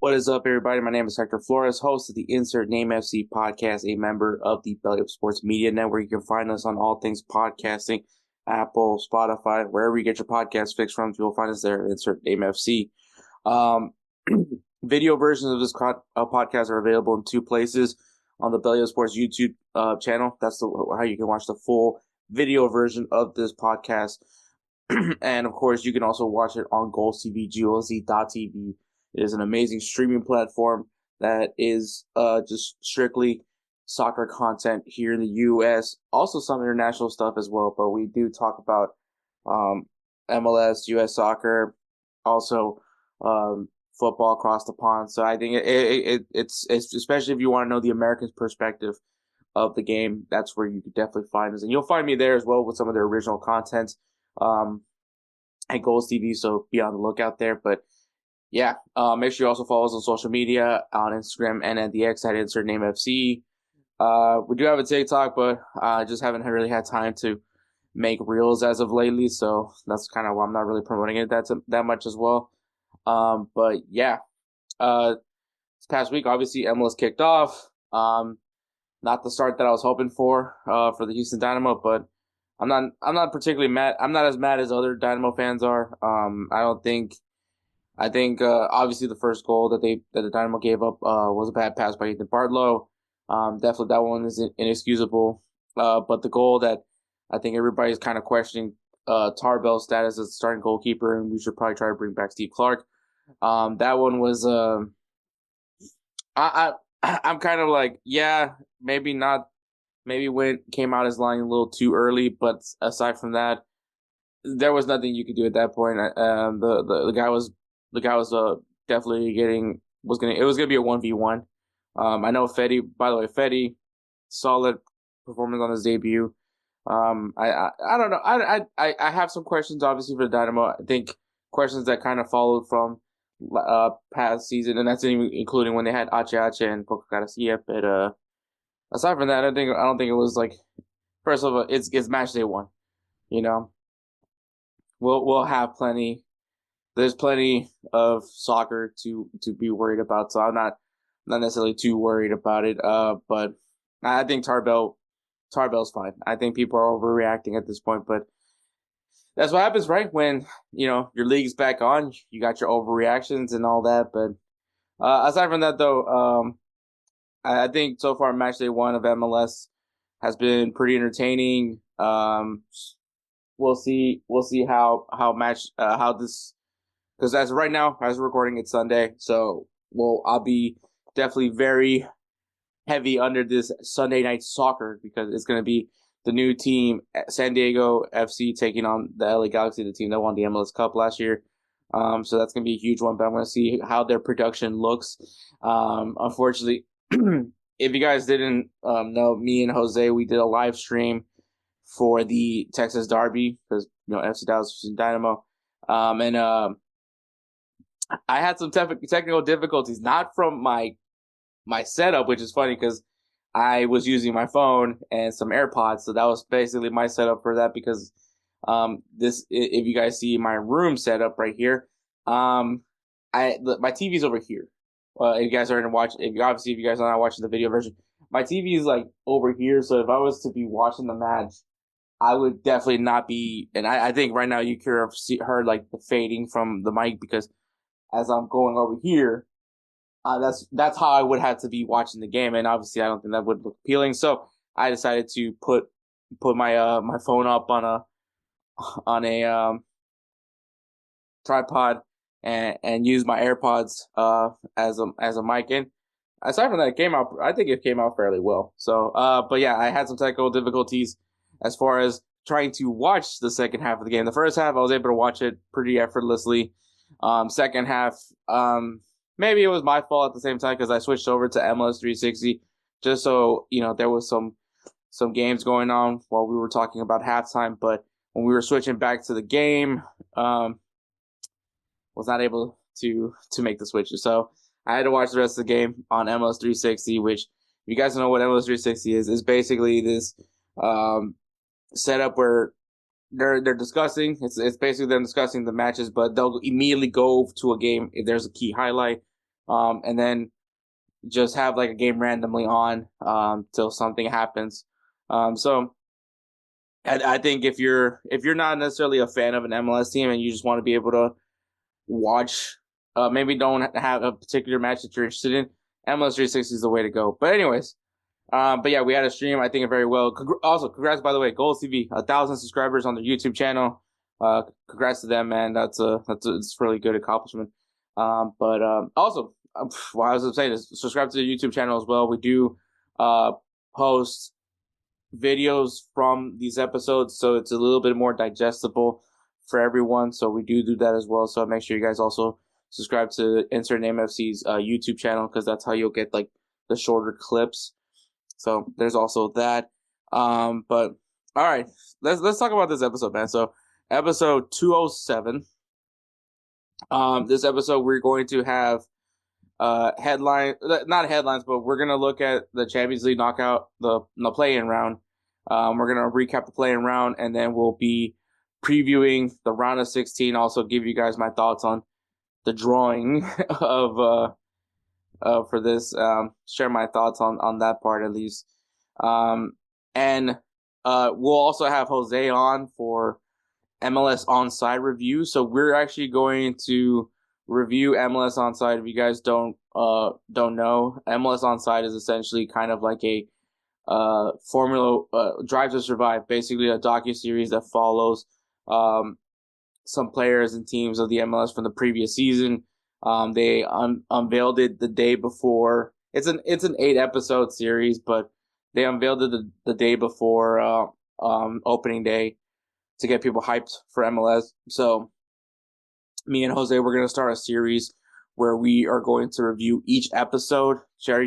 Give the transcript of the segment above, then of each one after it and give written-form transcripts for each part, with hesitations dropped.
What is up, everybody? My name is Hector Flores, host of the Insert Name FC podcast, a member of the Belly Up Sports Media Network. You can find us on all things podcasting, Apple, Spotify, wherever you get your podcast fix from. You'll find us there, Insert Name FC. Video versions of this podcast are available in two places on the Belly Up Sports YouTube channel. That's how you can watch the full video version of this podcast. And, of course, you can also watch it on Goals TV, GOLZ.tv. It is an amazing streaming platform that is just strictly soccer content here in the U.S. Also some international stuff as well, but we do talk about MLS, U.S. soccer, also football across the pond. So I think it's especially if you want to know the American perspective of the game, that's where you could definitely find us. And you'll find me there as well with some of the original content at Goals TV, so be on the lookout there. But yeah, make sure you also follow us on social media, on Instagram and at the X at Insert Name FC. We do have a TikTok, but I just haven't really had time to make reels as of lately, so that's kind of why I'm not really promoting it that much as well. But yeah, this past week, obviously, MLS kicked off. Not the start that I was hoping for the Houston Dynamo, but I'm not particularly mad. I'm not as mad as other Dynamo fans are. I think obviously the first goal that the Dynamo gave up was a bad pass by Ethan Bartlow. Definitely that one is inexcusable. But the goal that I think everybody's kind of questioning Tarbell's status as starting goalkeeper, and we should probably try to bring back Steve Clark. That one was I'm kind of like, yeah, maybe not. Maybe came out as lying a little too early, but aside from that, there was nothing you could do at that point. The guy was definitely it was gonna be a 1v1. I know by the way, Fetty, solid performance on his debut. I don't know. I have some questions obviously for the Dynamo. I think questions that kind of followed from past season, and that's even including when they had Ache and Poco Garcia. But aside from that, I don't think it was like, first of all, it's match day one. You know, we'll have plenty. There's plenty of soccer to be worried about, so I'm not necessarily too worried about it. But I think Tarbell's fine. I think people are overreacting at this point, but that's what happens, right? When your league's back on, you got your overreactions and all that. But aside from that, though, I think so far match day one of MLS has been pretty entertaining. We'll see how this. Because as of right now, as we're recording, it's Sunday, so I'll be definitely very heavy under this Sunday night soccer because it's going to be the new team, San Diego FC, taking on the LA Galaxy, the team that won the MLS Cup last year. So that's going to be a huge one, but I'm going to see how their production looks. Unfortunately, if you guys didn't know, me and Jose, we did a live stream for the Texas Derby because FC Dallas, Houston Dynamo, and I had some technical difficulties, not from my setup, which is funny because I was using my phone and some AirPods, so that was basically my setup for that. Because if you guys see my room setup right here, my TV's over here. If you guys are going to watch, if you guys are not watching the video version, my TV is like over here. So if I was to be watching the match, I would definitely not be. And I think right now you could have heard like the fading from the mic because as I'm going over here, that's how I would have to be watching the game, and obviously I don't think that would look appealing. So I decided to put my my phone up on a tripod and use my AirPods as a mic. And aside from that, I think it came out fairly well. So but yeah, I had some technical difficulties as far as trying to watch the second half of the game. The first half I was able to watch it pretty effortlessly. Second half, maybe it was my fault at the same time because I switched over to MLS 360 just so there was some games going on while we were talking about halftime. But when we were switching back to the game, was not able to make the switches. So I had to watch the rest of the game on MLS 360, which, if you guys don't know what MLS 360 is basically this setup where they're discussing. It's basically them discussing the matches, but they'll immediately go to a game if there's a key highlight. and then just have like a game randomly on till something happens. So I think if you're not necessarily a fan of an MLS team and you just want to be able to watch, maybe don't have a particular match that you're interested in, MLS 360 is the way to go. But anyways, but yeah, we had a stream. I think it very well. Also, congrats by the way, Goals TV, 1,000 subscribers on their YouTube channel. Congrats to them, man. It's a really good accomplishment. But also, well, I was saying is subscribe to the YouTube channel as well. We do post videos from these episodes, so it's a little bit more digestible for everyone. So we do that as well. So make sure you guys also subscribe to Insert Name FC's YouTube channel, because that's how you'll get like the shorter clips. So there's also that. But all right, let's talk about this episode, man. So episode 207. This episode we're going to have not headlines, but we're gonna look at the Champions League knockout, the play-in round. We're gonna recap the play-in round, and then we'll be previewing the round of 16. Also, give you guys my thoughts on the drawing of for this. Share my thoughts on that part at least. And we'll also have Jose on for MLS Onside review. So we're actually going to review MLS Onside. If you guys don't know, MLS Onside is essentially kind of like a Formula Drive to Survive, basically a docu-series that follows some players and teams of the MLS from the previous season. They unveiled it the day before. It's an 8-episode series, but they unveiled it the day before opening day to get people hyped for MLS. So me and Jose, we're going to start a series where we are going to review each episode, share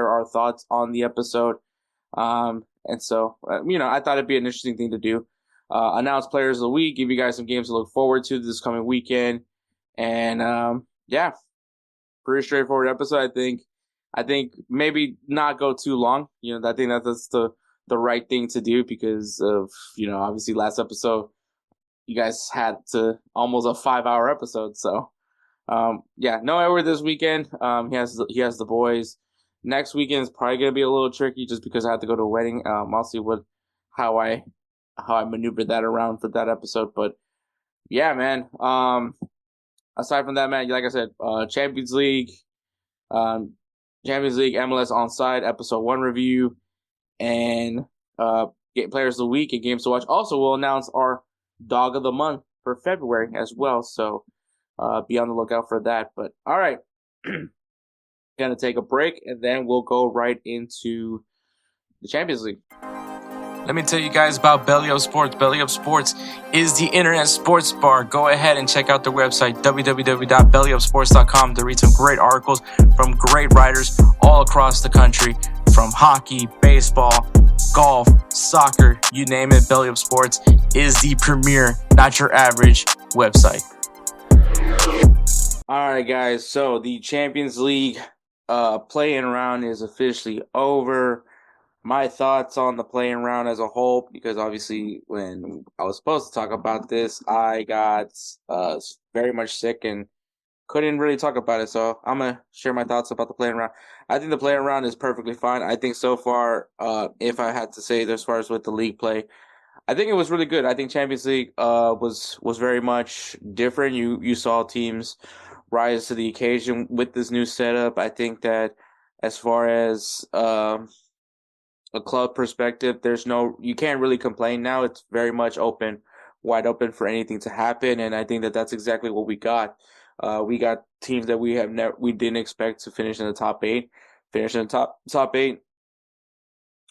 our thoughts on the episode. And so, I thought it'd be an interesting thing to do. Announce players of the week, give you guys some games to look forward to this coming weekend. And yeah, pretty straightforward episode. I think maybe not go too long. I think that's the right thing to do, because of, obviously last episode you guys had to almost a 5-hour episode. So yeah, no Edward this weekend. He has the boys. Next weekend is probably gonna be a little tricky just because I have to go to a wedding. I'll see how I maneuver that around for that episode. But yeah, man. Aside from that, man, like I said, Champions League MLS Onside episode 1 review, and get players of the week and games to watch. Also, we'll announce our dog of the month for February as well. So be on the lookout for that. But all right, gonna take a break, and then we'll go right into the Champions League. Let me tell you guys about Belly Up Sports. Belly Up Sports is the internet sports bar. Go ahead and check out their website, www.bellyupsports.com, to read some great articles from great writers all across the country, from hockey, baseball, golf, soccer, you name it. Belly Up Sports is the premier, not your average website. All right, guys. So the Champions League play-in round is officially over. My thoughts on the play-in round as a whole, because obviously when I was supposed to talk about this, I got very much sick and couldn't really talk about it. So I'm going to share my thoughts about the play-in round. I think the play-in round is perfectly fine. I think so far, if I had to say as far as with the league play, I think it was really good. I think Champions League was very much different. You saw teams rise to the occasion with this new setup. I think that as far as a club perspective, you can't really complain now. It's very much wide open for anything to happen, and I think that that's exactly what we got. We got teams that we didn't expect to finish in the top 8, finish in the top 8.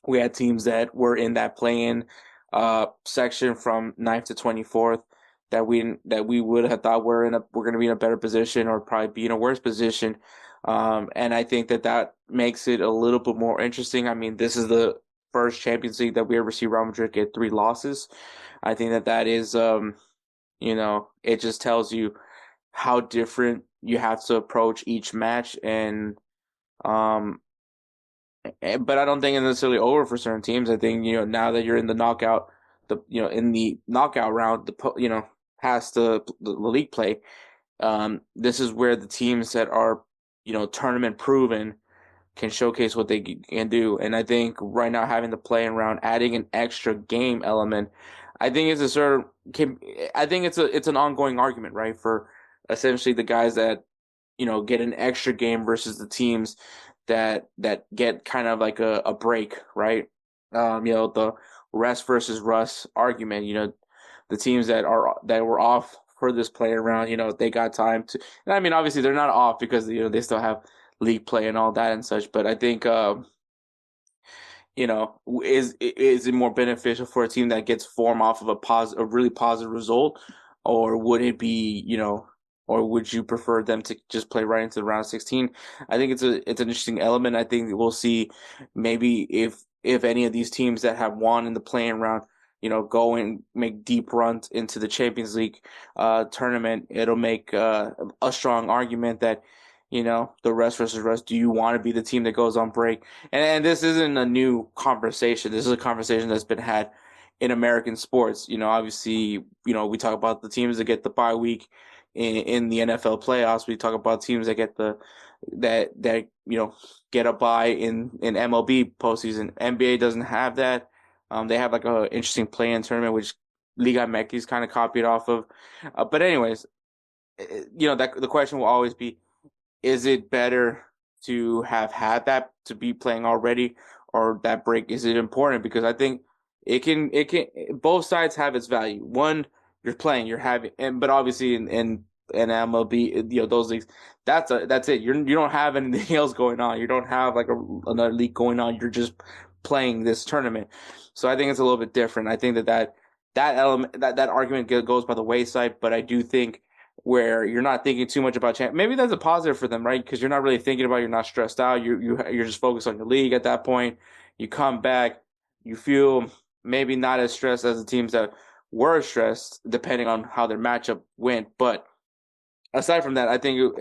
We had teams that were in that play-in section from 9th to 24th that we would have thought we're going to be in a better position, or probably be in a worse position. And I think that makes it a little bit more interesting. I mean, this is the first Champions League that we ever see Real Madrid get 3 losses. I think that is, it just tells you how different you have to approach each match. And, but I don't think it's necessarily over for certain teams. I think, now that you're in the knockout, in the knockout round, past the league play, this is where the teams that are, tournament proven, can showcase what they can do. And I think right now having the playing round, adding an extra game element, I think it's a sort of I think it's an ongoing argument, right? For essentially the guys that get an extra game versus the teams that get kind of like a break, right? The rest versus rust argument. The teams that were off for this playing round, they got time to. And I mean, obviously they're not off because they still have league play and all that and such. But I think is it more beneficial for a team that gets form off of a really positive result, or would it be or would you prefer them to just play right into the round of 16? I think it's an interesting element. I think we'll see maybe if any of these teams that have won in the playing round, go and make deep runs into the Champions League tournament. It'll make a strong argument that the rest versus rest. Do you want to be the team that goes on break? And this isn't a new conversation. This is a conversation that's been had in American sports. Obviously, we talk about the teams that get the bye week in the NFL playoffs. We talk about teams that get get a bye in MLB postseason. NBA doesn't have that. They have like a interesting play-in tournament, which Liga MX kind of copied off of. But anyways, that the question will always be, is it better to have had that to be playing already, or that break? Is it important? Because I think it can both sides have its value. One, you're playing, you're having, but obviously in MLB, those leagues, that's it. You don't have anything else going on. You don't have like another league going on. You're just playing this tournament. So I think it's a little bit different. I think that element that argument goes by the wayside, but I do think where you're not thinking too much about maybe that's a positive for them, right? Because you're not really thinking about, you're not stressed out. You're just focused on your league at that point. You come back, you feel maybe not as stressed as the teams that were stressed, depending on how their matchup went. But aside from that, I think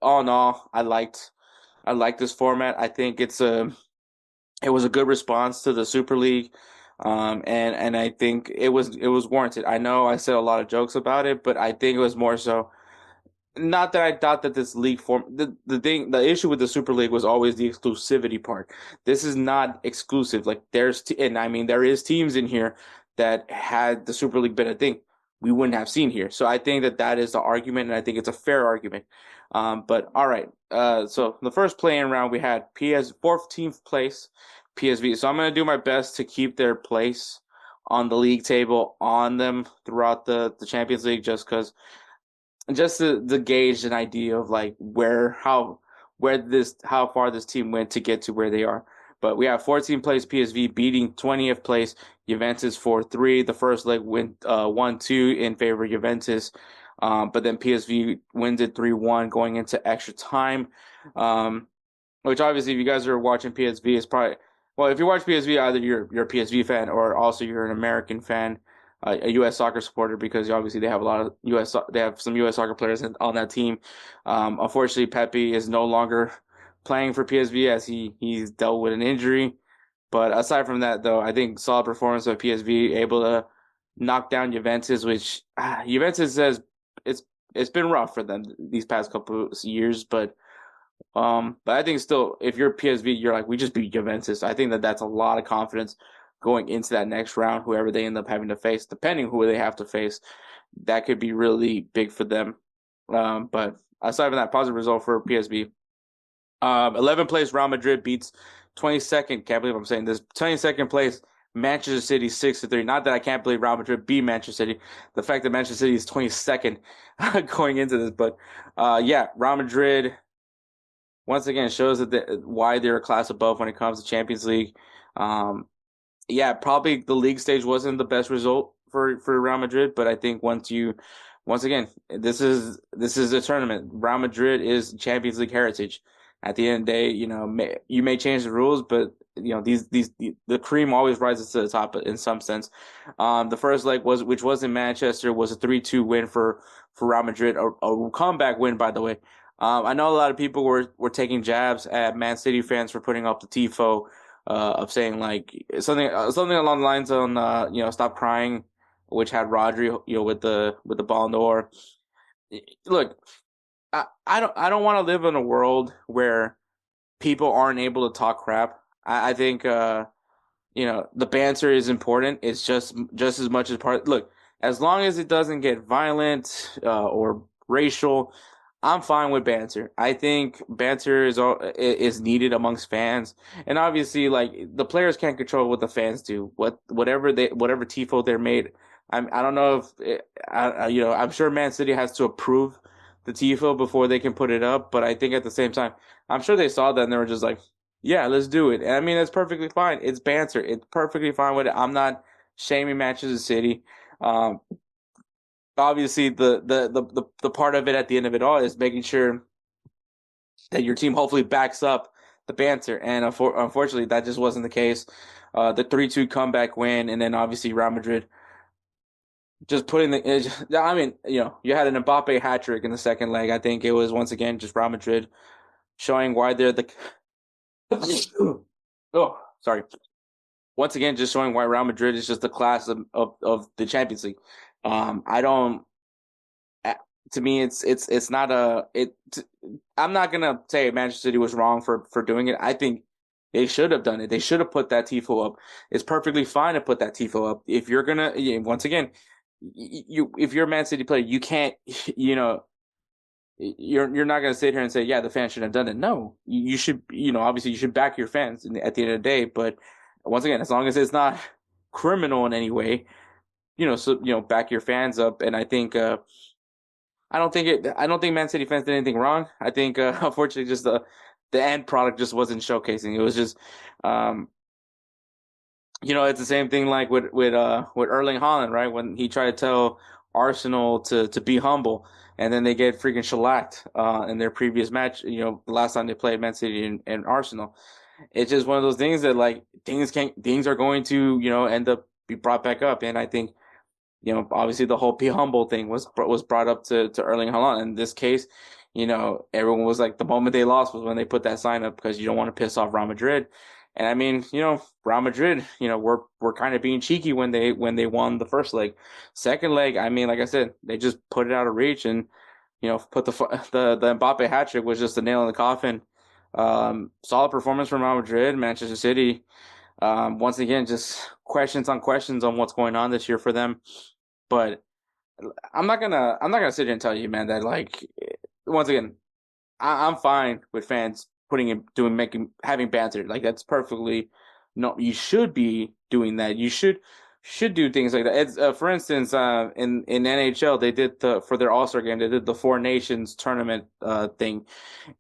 all in all, I liked this format. I think it was a good response to the Super League. And I think it was warranted. I know I said a lot of jokes about it, but I think it was more so, not that I thought that this league form, the issue with the Super League was always the exclusivity part. This is not exclusive. Like and I mean there is teams in here that had the Super League been a thing, we wouldn't have seen here. So I think that is the argument, and I think it's a fair argument. But all right. So the first play-in round we had 14th place PSV. So I'm going to do my best to keep their place on the league table on them throughout the Champions League, just to gauge an idea of like how far this team went to get to where they are. But we have 14th place PSV beating 20th place Juventus 4-3. The first leg went 1-2 in favor of Juventus. But then PSV wins it 3-1 going into extra time. Which obviously, if you guys are watching PSV, is probably, well, if you watch PSV, either you're a PSV fan or also you're an American fan, a U.S. soccer supporter, because obviously they have a lot of they have some U.S. soccer players on that team. Unfortunately, Pepe is no longer playing for PSV as he's dealt with an injury. But aside from that, though, I think solid performance by PSV, able to knock down Juventus, which Juventus says it's been rough for them these past couple of years, but I think still, if you're PSV, you're like, we just beat Juventus. I think that's a lot of confidence going into that next round, whoever they end up having to face, depending who they have to face, that could be really big for them. But aside from that, positive result for PSV. 11th place Real Madrid beats 22nd. Can't believe I'm saying this. 22nd place Manchester City 6-3. Not that I can't believe Real Madrid beat Manchester City. The fact that Manchester City is 22nd going into this, but Real Madrid once again shows that why they're a class above when it comes to Champions League. Probably the league stage wasn't the best result for Real Madrid, but I think once again, this is a tournament. Real Madrid is Champions League heritage. At the end of the day, you may change the rules, but the cream always rises to the top in some sense. The first leg which was in Manchester, was a 3-2 win for Real Madrid, a comeback win, by the way. I know a lot of people were taking jabs at Man City fans for putting up the tifo, of saying like something along the lines on stop crying, which had Rodri with the Ballon d'Or. Look, I don't want to live in a world where people aren't able to talk crap. I think the banter is important. It's just as much as part. Look, as long as it doesn't get violent or racial, I'm fine with banter. I think banter is needed amongst fans, and obviously, like the players can't control what the fans do. Whatever tifo they're made. I don't know if I'm sure Man City has to approve the tifo before they can put it up, but I think at the same time, I'm sure they saw that and they were just like, yeah, let's do it. And I mean, that's perfectly fine. It's banter. It's perfectly fine with it. I'm not shaming Manchester City. Um, Obviously, the part of it at the end of it all is making sure that your team hopefully backs up the banter. And unfortunately, that just wasn't the case. The 3-2 comeback win, and then obviously Real Madrid just putting I mean, you had an Mbappe hat trick in the second leg. I think it was once again just Real Madrid showing why they're the. Oh, sorry. Once again, just showing why Real Madrid is just the class of the Champions League. I don't. To me, it's not a it. I'm not gonna say Manchester City was wrong for doing it. I think they should have done it. They should have put that tifo up. It's perfectly fine to put that tifo up. If you're gonna, once again, if you're a Man City player, you can't, you know, you're not gonna sit here and say, yeah, the fans should have done it. No, you should, obviously you should back your fans at the end of the day. But once again, as long as it's not criminal in any way, back your fans up. And I think I don't think Man City fans did anything wrong. I think unfortunately just the end product just wasn't showcasing. It was just um it's the same thing like with Erling Haaland, right? When he tried to tell Arsenal to be humble, and then they get freaking shellacked in their previous match. The last time they played Man City and Arsenal. It's just one of those things that like things are going to end up be brought back up, and I think obviously the whole be humble thing was brought up to Erling Haaland. In this case, everyone was like the moment they lost was when they put that sign up because you don't want to piss off Real Madrid. And I mean, Real Madrid, we're kind of being cheeky when they won the first leg. Second leg, I mean, like I said, they just put it out of reach and put the Mbappe hat trick was just a nail in the coffin. Solid performance from Real Madrid, Manchester City. Once again, just questions on questions on what's going on this year for them. But I'm not gonna sit here and tell you, man, that like once again, I'm fine with fans putting in doing making having banter. Like that's perfectly no. You should be doing that. You should do things like that. It's for instance, in NHL they did for their All-Star game they did the Four Nations tournament thing,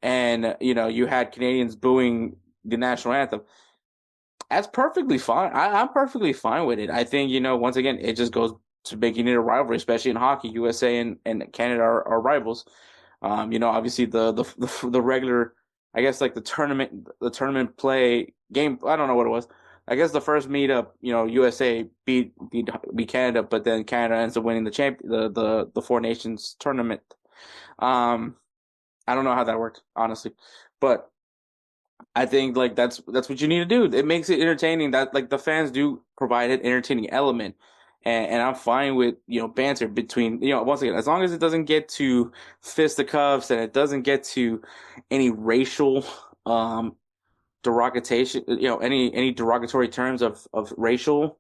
and you had Canadians booing the national anthem. That's perfectly fine. I'm perfectly fine with it. I think, once again, it just goes to making it a rivalry, especially in hockey. USA and Canada are rivals. Obviously the regular, I guess like the tournament play game. I don't know what it was. I guess the first meetup, USA beat Canada, but then Canada ends up winning the Four Nations tournament. Um, I don't know how that worked, honestly, but. I think like that's what you need to do. It makes it entertaining. That like the fans do provide an entertaining element, and I'm fine with banter between once again as long as it doesn't get to fisticuffs and it doesn't get to any racial derogatation any derogatory terms of racial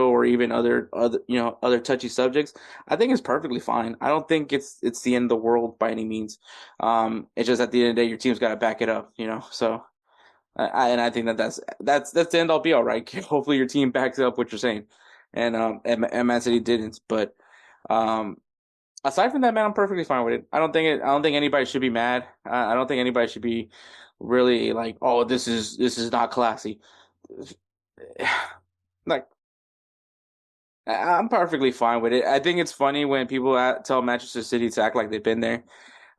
or even other touchy subjects. I think it's perfectly fine. I don't think it's the end of the world by any means. It's just at the end of the day, your team's got to back it up. So and I think that's the end all be all, right? Hopefully your team backs up what you're saying, and Man City didn't. But um, aside from that, man, I'm perfectly fine with it. I don't think anybody should be mad. I don't think anybody should be really like, oh, this is not classy. Like I'm perfectly fine with it. I think it's funny when people tell Manchester City to act like they've been there.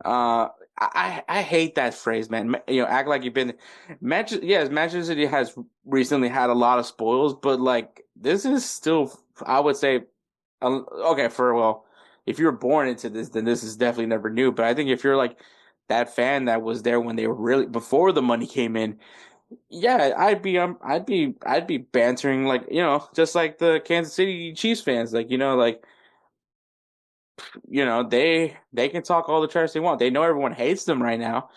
I hate that phrase, man. Act like you've been. Yes, Manchester City has recently had a lot of spoils, but like this is still, I would say, okay. If you're born into this, then this is definitely never new. But I think if you're like that fan that was there when they were really before the money came in, yeah, I'd be bantering like just like the Kansas City Chiefs fans, like like they can talk all the trash they want. They know everyone hates them right now,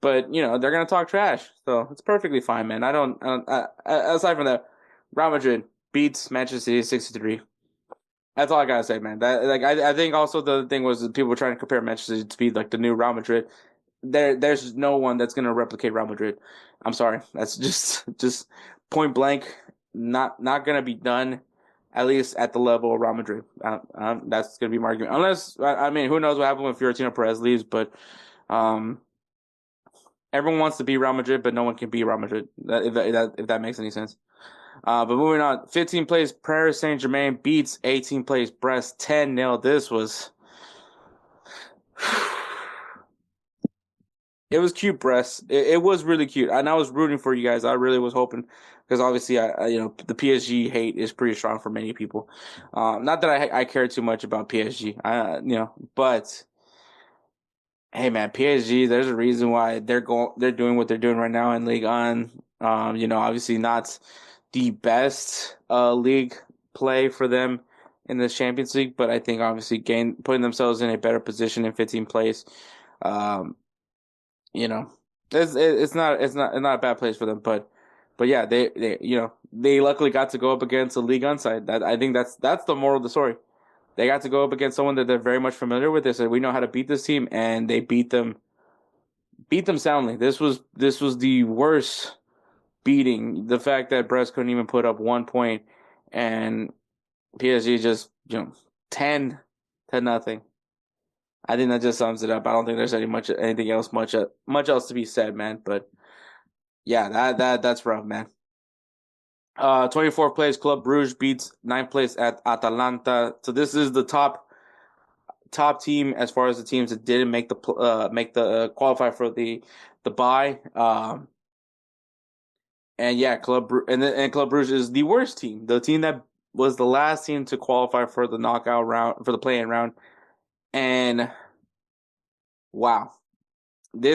but they're gonna talk trash, so it's perfectly fine, man. Aside from that, Real Madrid beats Manchester City 6-3. That's all I gotta say, man. That like I think also the thing was that people were trying to compare Manchester City to be like the new Real Madrid. There's no one that's gonna replicate Real Madrid. I'm sorry, that's just point blank, not gonna be done, at least at the level of Real Madrid. That's gonna be my argument. Unless I mean, who knows what happened when Fiorentino Perez leaves? But um, everyone wants to be Real Madrid, but no one can be Real Madrid. If that makes any sense. But moving on, 15 plays Paris Saint-Germain beats 18 plays Brest 10-0. This was it was cute, Brest. It was really cute, and I was rooting for you guys. I really was hoping because obviously, the PSG hate is pretty strong for many people. Not that I care too much about PSG, but hey, man, PSG. There's a reason why they're doing what they're doing right now in Ligue 1. Obviously not the best league play for them in the Champions League, but I think obviously putting themselves in a better position in 15th place. Um, you know, it's not a bad place for them, but yeah, they luckily got to go up against a league Onside. That I think that's the moral of the story. They got to go up against someone that they're very much familiar with. They said we know how to beat this team, and they beat them soundly. This was the worst beating. The fact that Brest couldn't even put up 1 point, and PSG just 10-0. I think that just sums it up. I don't think there's anything else much else to be said, man. But yeah, that's rough, man. 24th place, Club Brugge beats 9th place at Atalanta. So this is the top team as far as the teams that didn't make the qualify for the bye. And yeah, Club Brugge is the worst team. The team that was the last team to qualify for the knockout round, for the play-in round. And wow. And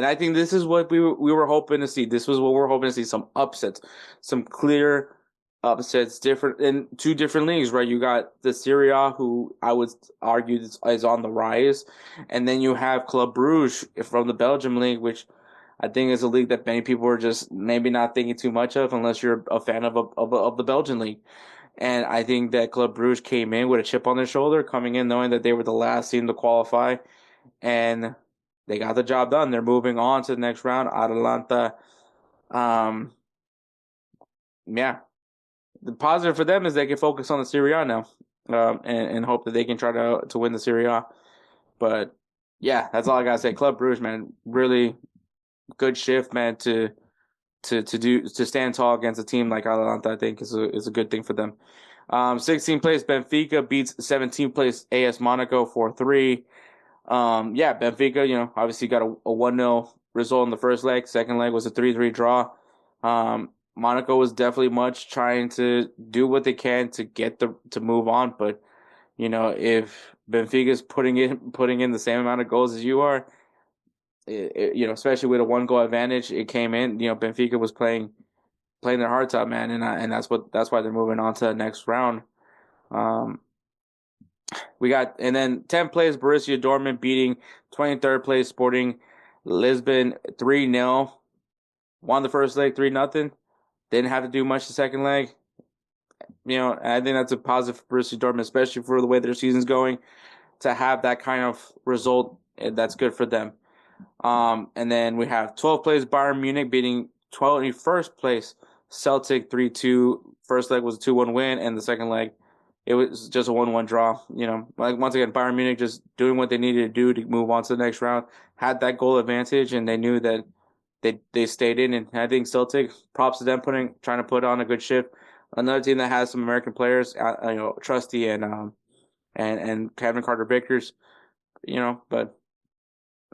I think this is what we were hoping to see. This was what we were hoping to see, some upsets, some clear upsets, different in two different leagues, right? You got the Serie A, who I would argue is on the rise, and then you have Club Brugge from the Belgium league, which I think is a league that many people are just maybe not thinking too much of, unless you're a fan of the Belgian league. And I think that Club Brugge came in with a chip on their shoulder, coming in knowing that they were the last team to qualify, and they got the job done. They're moving on to the next round. Atalanta, um, yeah. The positive for them is they can focus on the Serie A now, and hope that they can try to win the Serie A. But yeah, that's all I gotta say. Club Brugge, man, really good shift, man. To stand tall against a team like Atalanta, I think is a good thing for them. 16th place Benfica beats 17th place AS Monaco 4-3. Yeah, Benfica, obviously got a 1-0 result in the first leg. Second leg was a 3-3 draw. Monaco was definitely much trying to do what they can to move on, but if Benfica's putting in the same amount of goals as you are, especially with a 1 goal advantage, it came in. Benfica was playing their hearts out, man, and that's why they're moving on to the next round. And then 10th place Borussia Dortmund beating 23rd place Sporting Lisbon 3-0. Won the first leg 3-0. Didn't have to do much the second leg. I think that's a positive for Borussia Dortmund, especially for the way their season's going. To have that kind of result, that's good for them. And then we have 12th place Bayern Munich beating 21st place Celtic 3-2. First leg was a 2-1 win, and the second leg it was just a 1-1 draw. Like once again, Bayern Munich just doing what they needed to do to move on to the next round. Had that goal advantage, and they knew that they stayed in. And I think Celtic, props to them trying to put on a good shift. Another team that has some American players, Trusty and Kevin Carter Vickers, but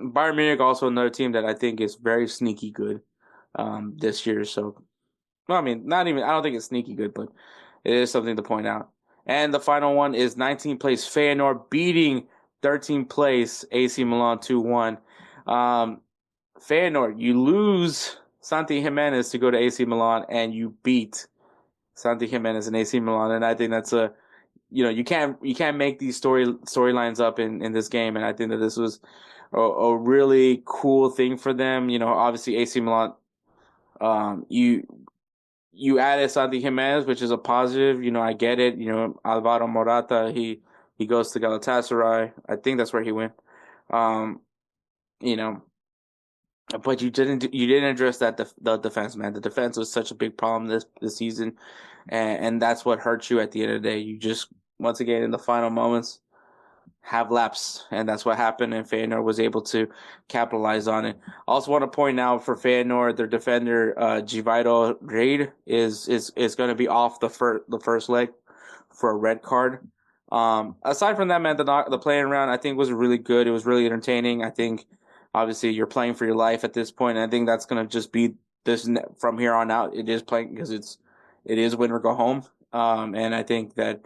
Bayern Munich also another team that I think is very sneaky good this year. So, well, I mean, not even I don't think it's sneaky good, but it is something to point out. And the final one is 19th place Feyenoord beating 13th place AC Milan 2-1. Feyenoord, you lose Santi Jimenez to go to AC Milan, and you beat Santi Jimenez and AC Milan, and I think that's you can't make these storylines up in this game, and I think that this was a really cool thing for them. Obviously AC Milan, you added Santi Jimenez, which is a positive. I get it. Alvaro Morata, he goes to Galatasaray. I think that's where he went. Um, you know, but you didn't address the defense, man. The defense was such a big problem this season, and that's what hurt you at the end of the day. You just once again in the final moments have lapsed, and that's what happened. And Feyenoord was able to capitalize on it. I also want to point out for Feyenoord, their defender Givairo Reid is going to be off the first leg for a red card. Aside from that, man, the playing round I think was really good. It was really entertaining. I think obviously you're playing for your life at this point, and I think that's going to just be this from here on out. It is playing because it is win or go home. And I think that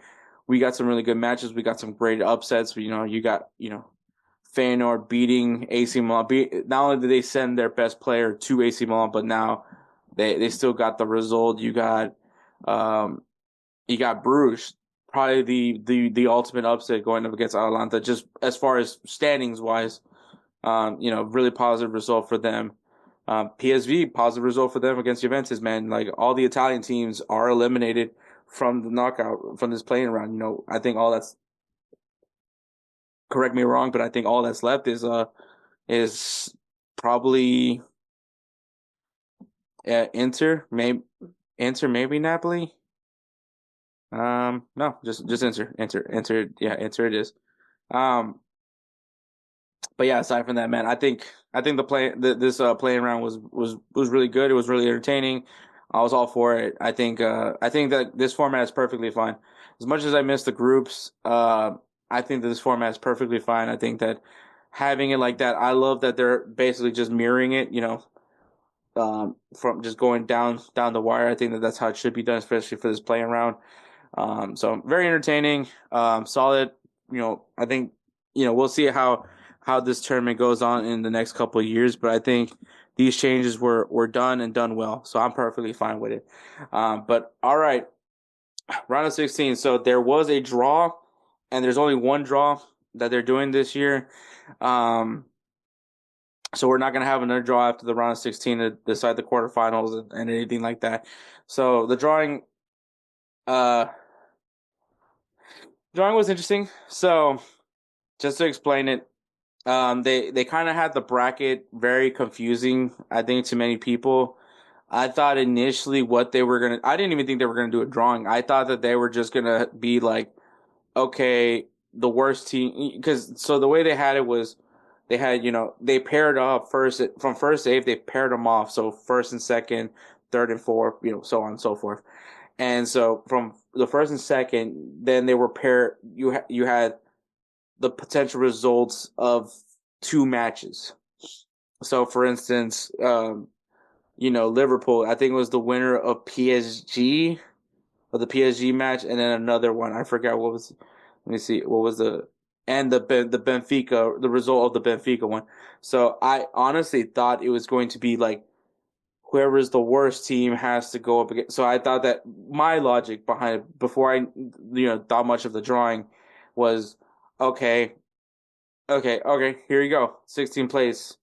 we got some really good matches. We got some great upsets. You got Feyenoord beating AC Milan. Not only did they send their best player to AC Milan, but now they still got the result. You got Bruges, probably the ultimate upset going up against Atalanta, just as far as standings wise. Really positive result for them. PSV, positive result for them against Juventus, man. Like all the Italian teams are eliminated from the knockout from this playing round. I think all that's correct me wrong, but I think all that's left is probably maybe Napoli. No, just Inter. Yeah, Inter it is. Um, but yeah, aside from that, man, I think this playing round was really good. It was really entertaining. I was all for it. I think that this format is perfectly fine. As much as I miss the groups, I think that this format is perfectly fine. I think that having it like that, I love that they're basically just mirroring it. From just going down the wire. I think that that's how it should be done, especially for this playing round. So very entertaining, solid. I think we'll see how this tournament goes on in the next couple of years, but I think these changes were done and done well, so I'm perfectly fine with it. But all right, round of 16. So there was a draw, and there's only one draw that they're doing this year. Um, so we're not going to have another draw after the round of 16 to decide the quarterfinals and anything like that. So the uh, drawing was interesting. So just to explain it, they kind of had the bracket very confusing, I think, to many people. I thought initially what they were gonna, I didn't even think they were gonna do a drawing. I thought that they were just gonna be like, okay, the worst team, because so the way they had it was they had, they paired up first from first to eighth, they paired them off. So first and second, third and fourth, so on and so forth. And so from the first and second, then they were paired. You had the potential results of two matches. So, for instance, Liverpool, I think it was the winner of PSG, of the PSG match, and then another one. I forgot what was. Let me see. What was the Benfica, the result of the Benfica one. So I honestly thought it was going to be like whoever's the worst team has to go up against. So I thought that my logic behind it before I thought much of the drawing was okay, okay. Here you go. 16th place.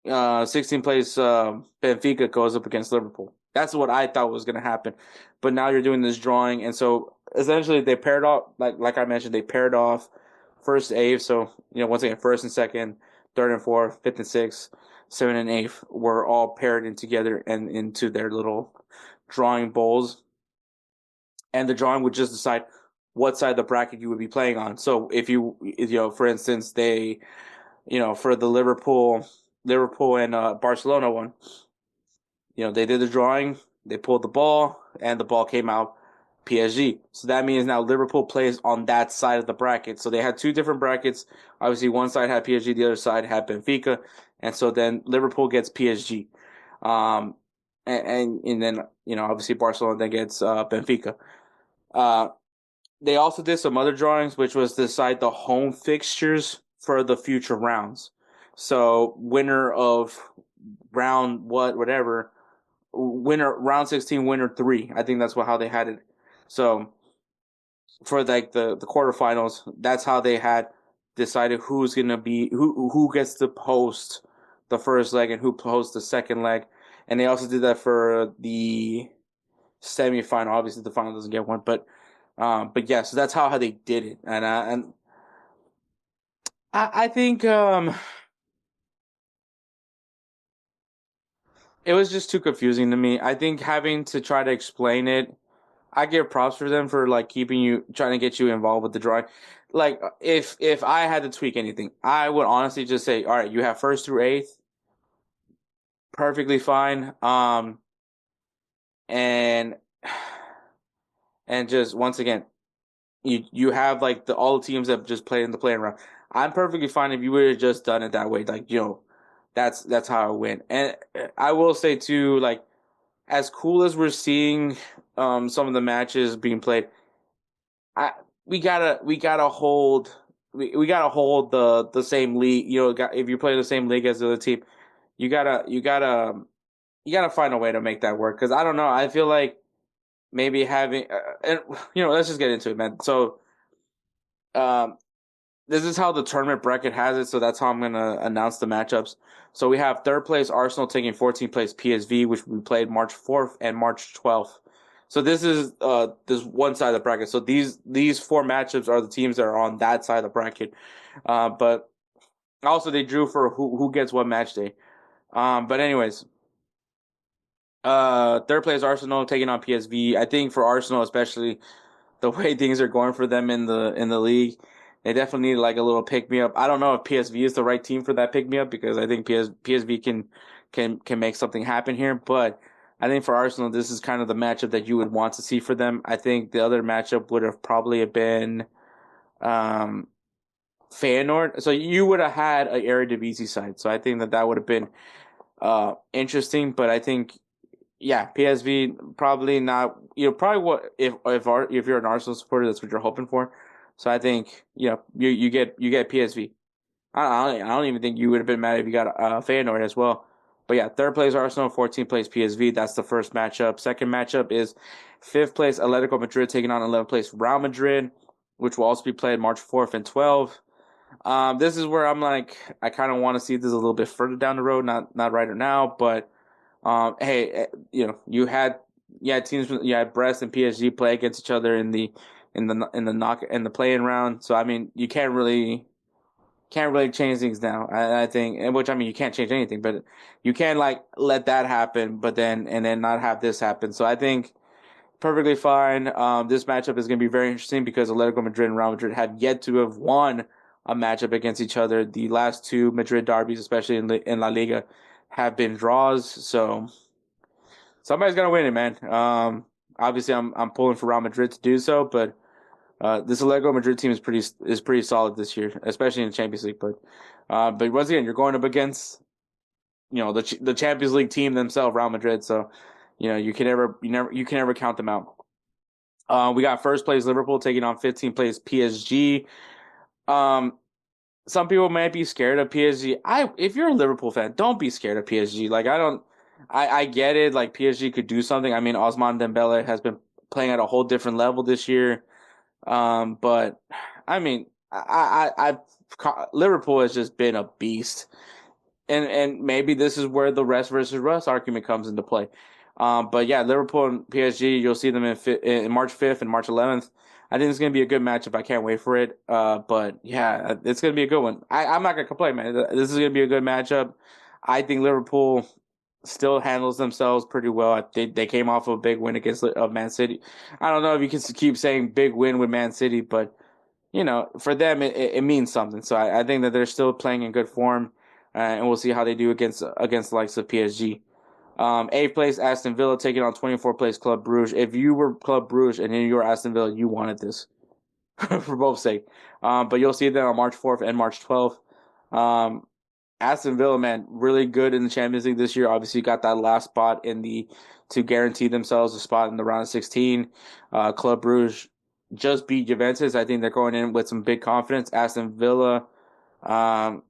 16th place. Benfica goes up against Liverpool. That's what I thought was going to happen. But now you're doing this drawing, and so essentially they paired off. Like I mentioned, they paired off first to eighth. So once again, first and second, third and fourth, fifth and sixth, seventh and eighth were all paired in together and into their little drawing bowls. And the drawing would just decide what side of the bracket you would be playing on. So if for instance, they, for the Liverpool and Barcelona one, they did the drawing, they pulled the ball, and the ball came out PSG. So that means now Liverpool plays on that side of the bracket. So they had two different brackets. Obviously, one side had PSG, the other side had Benfica, and so then Liverpool gets PSG, and then obviously Barcelona then gets Benfica. They also did some other drawings, which was to decide the home fixtures for the future rounds. So winner of round whatever, winner round 16, winner 3. I think that's how they had it. So for like the quarterfinals. That's how they had decided who's gonna be who gets to host the first leg and who hosts the second leg, and they also did that for the semifinal. Obviously, the final doesn't get one, but yeah, so that's how they did it, and I think it was just too confusing to me. I think having to try to explain it, I give props for them for like keeping you trying to get you involved with the drawing. Like if I had to tweak anything, I would honestly just say, all right, you have first through eighth, perfectly fine. And and just once again, you have like the all the teams that just played in the playing round. I'm perfectly fine if you would have just done it that way. Like that's how I went. And I will say too, like as cool as we're seeing some of the matches being played, I we gotta hold we gotta hold the same league. If you play the same league as the other team, you gotta find a way to make that work. Because I don't know, I feel like maybe having and let's just get into it, man. So um, this is how the tournament bracket has it. So that's how I'm gonna announce the matchups. So we have third place Arsenal taking 14th place PSV, which we played March 4th and March 12th. So this is this one side of the bracket. So these four matchups are the teams that are on that side of the bracket. But also they drew for who gets what match day. But anyways, third place Arsenal taking on PSV. I think for Arsenal especially, the way things are going for them in the league, they definitely need like a little pick me up. I don't know if PSV is the right team for that pick me up because I think PSV can make something happen here, but I think for Arsenal this is kind of the matchup that you would want to see for them. I think the other matchup would have probably been um Feyenoord. So you would have had an Eredivisie side. So I think that would have been interesting, but I think yeah, PSV probably not. Probably what if you're an Arsenal supporter, that's what you're hoping for. So I think you get PSV. I don't even think you would have been mad if you got Feyenoord as well. But yeah, third place Arsenal, 14th place PSV. That's the first matchup. Second matchup is fifth place Atletico Madrid taking on 11th place Real Madrid, which will also be played March 4th and 12th. This is where I'm like, I kind of want to see this a little bit further down the road, not right now, but hey, you had teams, you had Brest and PSG play against each other in the playing round. So I mean, you can't really change things now. I think, and which I mean, you can't change anything, but you can like let that happen, but then not have this happen. So I think perfectly fine. This matchup is going to be very interesting because Atletico Madrid and Real Madrid have yet to have won a matchup against each other. The last two Madrid derbies, especially in La Liga, have been draws. So somebody's gonna win it, man. Obviously, I'm pulling for Real Madrid to do so, but this Atletico Madrid team is pretty solid this year, especially in the Champions League. But once again, you're going up against the Champions League team themselves, Real Madrid. So you can never count them out. We got first place Liverpool taking on 15th place PSG. Um, some people might be scared of PSG. If you're a Liverpool fan, don't be scared of PSG. Like I get it. Like PSG could do something. I mean, Osman Dembele has been playing at a whole different level this year. But I mean, Liverpool has just been a beast, and maybe this is where the rest versus Russ argument comes into play. But yeah, Liverpool and PSG, you'll see them in March 5th and March 11th. I think it's going to be a good matchup. I can't wait for it. But yeah, it's going to be a good one. I'm not going to complain, man. This is going to be a good matchup. I think Liverpool still handles themselves pretty well. They came off of a big win against Man City. I don't know if you can keep saying big win with Man City, but for them it means something. So I think that they're still playing in good form, and we'll see how they do against the likes of PSG. Eighth place Aston Villa taking on 24th place Club Brugge. If you were Club Brugge and you were Aston Villa, you wanted this for both sake. But you'll see them on March 4th and March 12th. Aston Villa, man, really good in the Champions League this year. Obviously, got that last spot to guarantee themselves a spot in the round of 16. Club Brugge just beat Juventus. I think they're going in with some big confidence. Aston Villa, can't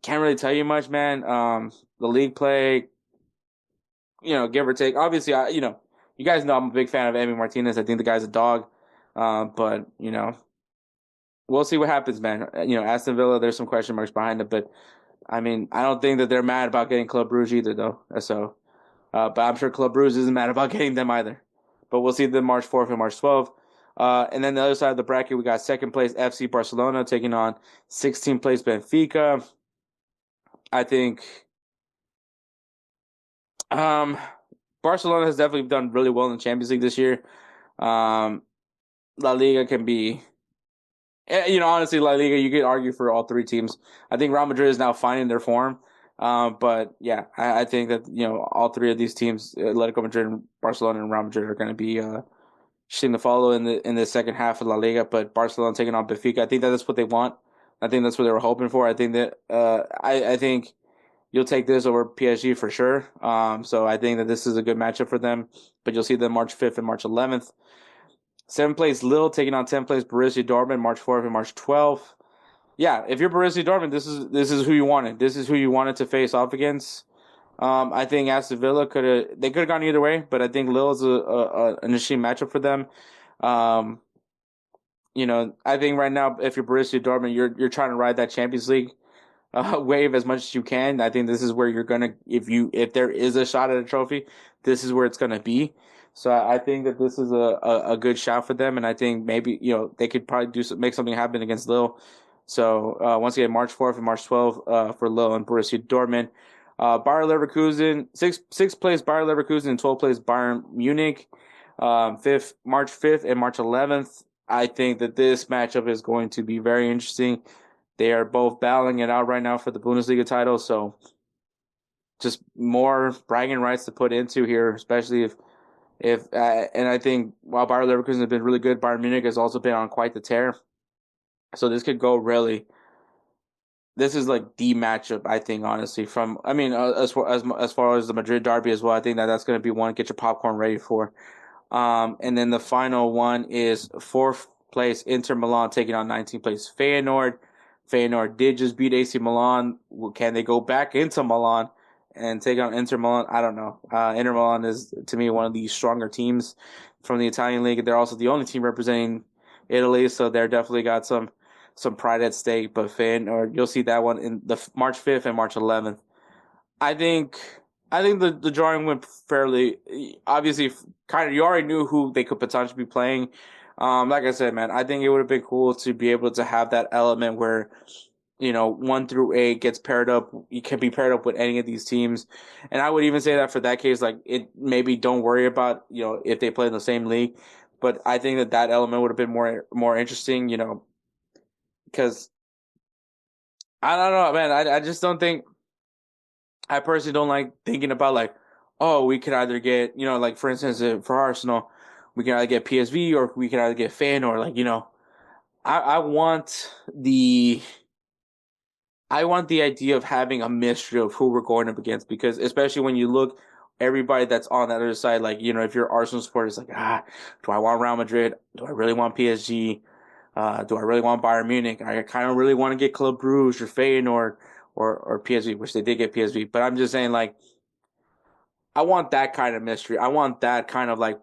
really tell you much, man. The league play, give or take. Obviously, you guys know I'm a big fan of Emi Martinez. I think the guy's a dog. But we'll see what happens, man. Aston Villa, there's some question marks behind it, but I mean, I don't think that they're mad about getting Club Brugge either, though. So, but I'm sure Club Brugge isn't mad about getting them either. But we'll see them March 4th and March 12th. And then the other side of the bracket, we got second place FC Barcelona taking on 16th place Benfica. I think Barcelona has definitely done really well in the Champions League this year. La Liga can be, honestly, La Liga, you could argue for all three teams. I think Real Madrid is now finding their form. But yeah, I think that, all three of these teams, Atletico Madrid, Barcelona, and Real Madrid, are going to be interesting to follow in the second half of La Liga. But Barcelona taking on Benfica, I think that's what they want. I think that's what they were hoping for. I think that I think you'll take this over PSG for sure. So I think that this is a good matchup for them. But you'll see them March 5th and March 11th. 7th place Lille taking on 10th place Borussia Dortmund March 4th and March 12th. Yeah, if you're Borussia Dortmund, this is who you wanted. This is who you wanted to face off against. I think Aston Villa could have gone either way, but I think Lille is an interesting matchup for them. I think right now, if you're Borussia Dortmund, you're trying to ride that Champions League wave as much as you can. I think this is where you're gonna, if there is a shot at a trophy, this is where it's gonna be. So I think that this is a good shot for them, and I think maybe they could probably make something happen against Lille. So once again, March 4th and March 12th for Lille and Borussia Dortmund. Bayer Leverkusen, sixth place Bayer Leverkusen, and 12th place Bayern Munich. March 5th and March 11th. I think that this matchup is going to be very interesting. They are both battling it out right now for the Bundesliga title, so just more bragging rights to put into here, especially if and I think while Bayer Leverkusen has been really good, Bayern Munich has also been on quite the tear. So this could go really. This is like the matchup, I think, honestly. As far as the Madrid derby as well, I think that's going to be one to get your popcorn ready for. And then the final one is 4th place Inter Milan taking on 19th place Feyenoord. Feyenoord did just beat AC Milan. Can they go back into Milan and take on Inter Milan? I don't know. Inter Milan is, to me, one of the stronger teams from the Italian league. They're also the only team representing Italy, so they're definitely got some pride at stake. But Feyenoord, you'll see that one in the March 5th and March 11th. I think the drawing went fairly, obviously, kind of, you already knew who they could potentially be playing. Like I said, man, I think it would have been cool to be able to have that element where, 1 through 8 gets paired up. You can be paired up with any of these teams. And I would even say that for that case, like, it maybe don't worry about, if they play in the same league. But I think that element would have been more interesting, because I don't know, man. I just don't think, I personally don't like thinking about, like, oh, we could either get, like, for instance, for Arsenal, we can either get PSV or we can either get Feyenoord. Like, I want the idea of having a mystery of who we're going up against, because especially when you look, everybody that's on that other side, like, if you're Arsenal supporter, it's like, do I want Real Madrid? Do I really want PSG? Do I really want Bayern Munich? I kind of really want to get Club Brugge or Feyenoord or PSV, which they did get PSV. But I'm just saying, like, I want that kind of mystery. I want that kind of, like,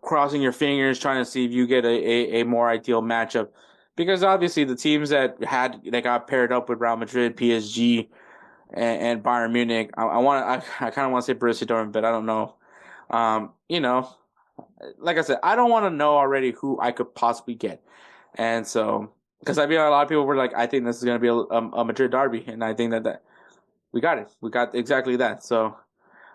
crossing your fingers, trying to see if you get a more ideal matchup. Because obviously the teams that got paired up with Real Madrid, PSG, and Bayern Munich, I kind of want to say Borussia Dortmund, but I don't know. Like I said, I don't want to know already who I could possibly get. And so, because a lot of people were like, I think this is going to be a Madrid derby, and I think that we got it. We got exactly that. So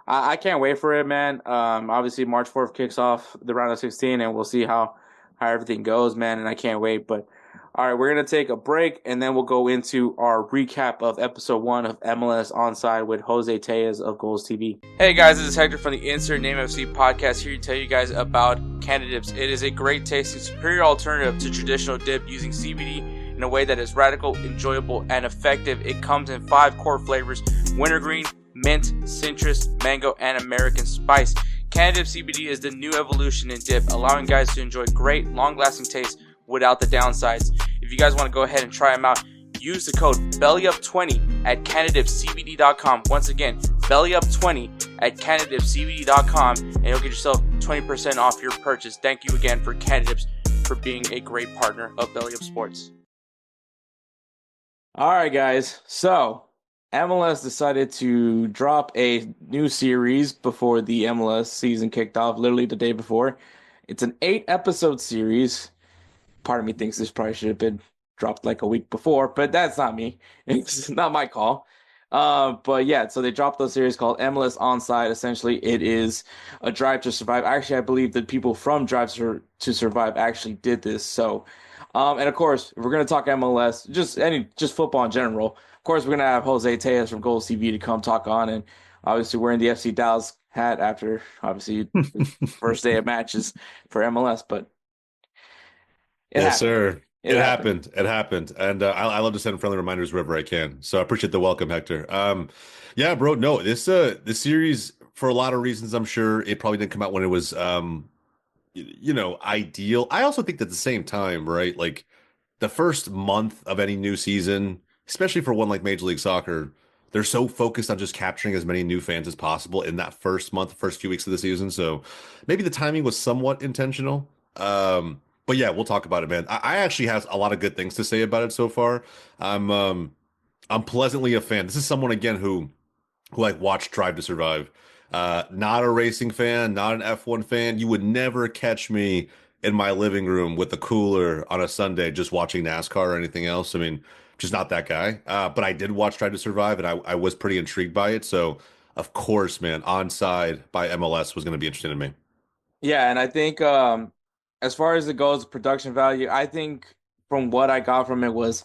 I can't wait for it, man. Obviously March 4th kicks off the round of 16, and we'll see how everything goes, man. And I can't wait. But all right, we're going to take a break, and then we'll go into our recap of episode 1 of MLS Onside with Jose Tellez of Goals TV. Hey guys, this is Hector from the Insert Name FC podcast, here to tell you guys about Canada Dips. It is a great tasting, superior alternative to traditional dip using CBD in a way that is radical, enjoyable, and effective. It comes in 5 core flavors: wintergreen, mint, citrus, mango, and American spice. Canada Dip CBD is the new evolution in dip, allowing guys to enjoy great, long-lasting taste without the downsides. If you guys want to go ahead and try them out, use the code BELLYUP20 at CanadaDipCBD.com. Once again, BELLYUP20 at CanadaDipCBD.com, and you'll get yourself 20% off your purchase. Thank you again for Kendrick for being a great partner of Belly Up Sports. All right, guys. So MLS decided to drop a new series before the MLS season kicked off, literally the day before. It's an 8-episode series. Part of me thinks this probably should have been dropped like a week before, but that's not me. It's not my call. But yeah, so they dropped a series called MLS Onside. Essentially, it is a Drive to Survive. Actually, I believe that people from to Survive actually did this. So, and of course, if we're gonna talk MLS, just football in general. Of course, we're gonna have Jose Tellez from Goals TV to come talk on, and obviously wearing the FC Dallas hat after obviously the first day of matches for MLS, but it Yes, happened. sir. It It happened. happened. It happened. And I love to send friendly reminders wherever I can. So I appreciate the welcome, Hector. Yeah, bro. No, this series, for a lot of reasons, I'm sure it probably didn't come out when it was ideal. I also think that at the same time, right? Like the first month of any new season, especially for one like Major League Soccer, they're so focused on just capturing as many new fans as possible in that first month, first few weeks of the season. So maybe the timing was somewhat intentional. But yeah, we'll talk about it, man. I actually have a lot of good things to say about it so far. I'm um I'm pleasantly a fan. This is someone again who like watched Drive to Survive. Not a racing fan, not an F1 fan. You would never catch me in my living room with a cooler on a Sunday just watching NASCAR or anything else. I mean, just not that guy. But I did watch Drive to Survive, and I was pretty intrigued by it. So, of course, man, Onside by MLS was going to be interesting to me. Yeah, and I think as far as it goes, production value, I think from what I got from it was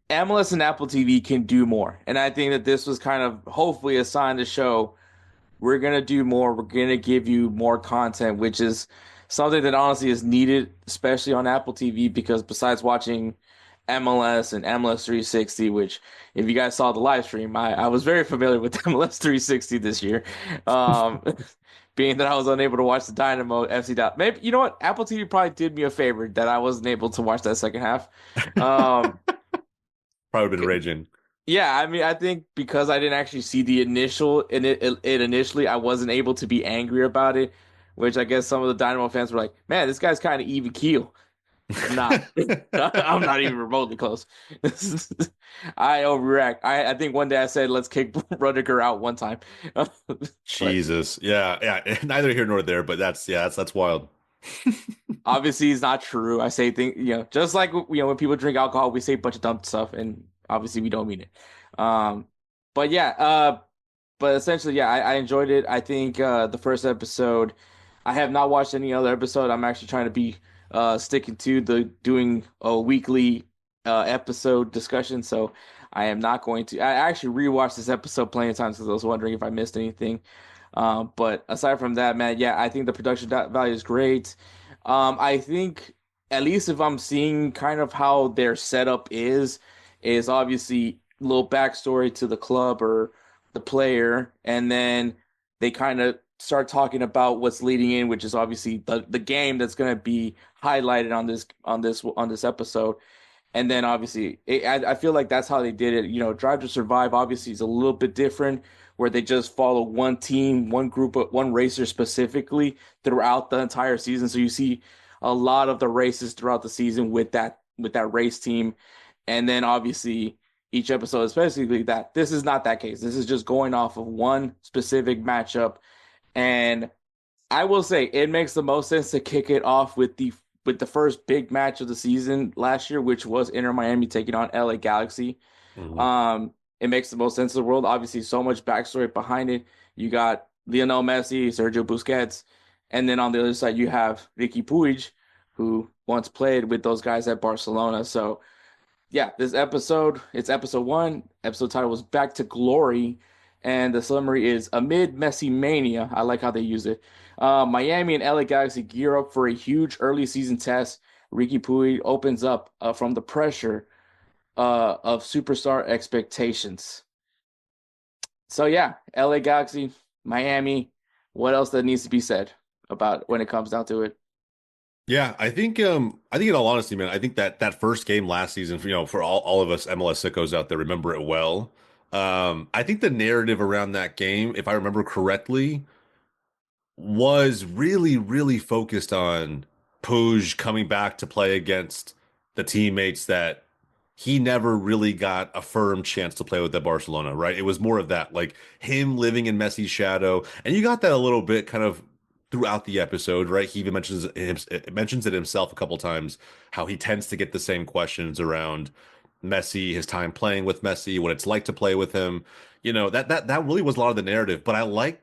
MLS and Apple TV can do more. And I think that this was kind of hopefully a sign to show we're gonna do more. We're gonna give you more content, which is something that honestly is needed, especially on Apple TV, because besides watching MLS and MLS 360, which if you guys saw the live stream, I was very familiar with MLS 360 this year. Um, being that I was unable to watch the Dynamo FC Dallas. Maybe you know what? Apple TV probably did me a favor that I wasn't able to watch that second half. Um, Probably been raging. yeah, I mean, I think because I didn't actually see the initial and it initially, I wasn't able to be angry about it, which I guess some of the Dynamo fans were like, "Man, this guy's kind of even keel." I'm not. I'm not even remotely close. I overreact. I think one day I said, "Let's kick Rudiger out one time," but Jesus. Yeah, yeah. Neither here nor there, but that's wild. obviously it's not true. I say things, just like when people drink alcohol, we say a bunch of dumb stuff, and obviously we don't mean it. Um, but yeah, but essentially, yeah, I enjoyed it. I think the first episode, I have not watched any other episode. I'm actually trying to be sticking to the doing a weekly episode discussion. So I am not going to. I actually rewatched this episode plenty of times because I was wondering if I missed anything. But aside from that, man, yeah, I think the production value is great. I think at least if I'm seeing kind of how their setup is obviously a little backstory to the club or the player, and then they kind of start talking about what's leading in, which is obviously the game that's going to be highlighted on this episode. And then obviously, I feel like that's how they did it. Drive to Survive obviously is a little bit different, where they just follow one team, one group, one racer specifically throughout the entire season. So you see a lot of the races throughout the season with that race team, and then obviously each episode, especially that. This is not that case. This is just going off of one specific matchup, and I will say it makes the most sense to kick it off with the first big match of the season last year, which was Inter Miami taking on LA Galaxy. Mhm. It makes the most sense in the world. Obviously, so much backstory behind it. You got Lionel Messi, Sergio Busquets, and then on the other side you have Ricky Puig, who once played with those guys at Barcelona. So yeah, it's episode one. Episode title was Back to Glory. And the summary is amid Messi mania. I like how they use it. Miami and LA Galaxy gear up for a huge early season test. Ricky Puig opens up from the pressure of superstar expectations. So yeah, LA Galaxy, Miami. What else that needs to be said about when it comes down to it? Yeah, I think in all honesty, man, I think that first game last season, for all of us MLS sickos out there remember it well. I think the narrative around that game, if I remember correctly, was really, really focused on Puig coming back to play against the teammates that he never really got a firm chance to play with at Barcelona, right? It was more of that, like him living in Messi's shadow. And you got that a little bit kind of throughout the episode, right? He even mentions it himself a couple times, how he tends to get the same questions around Messi, his time playing with Messi, what it's like to play with him. That really was a lot of the narrative, but I like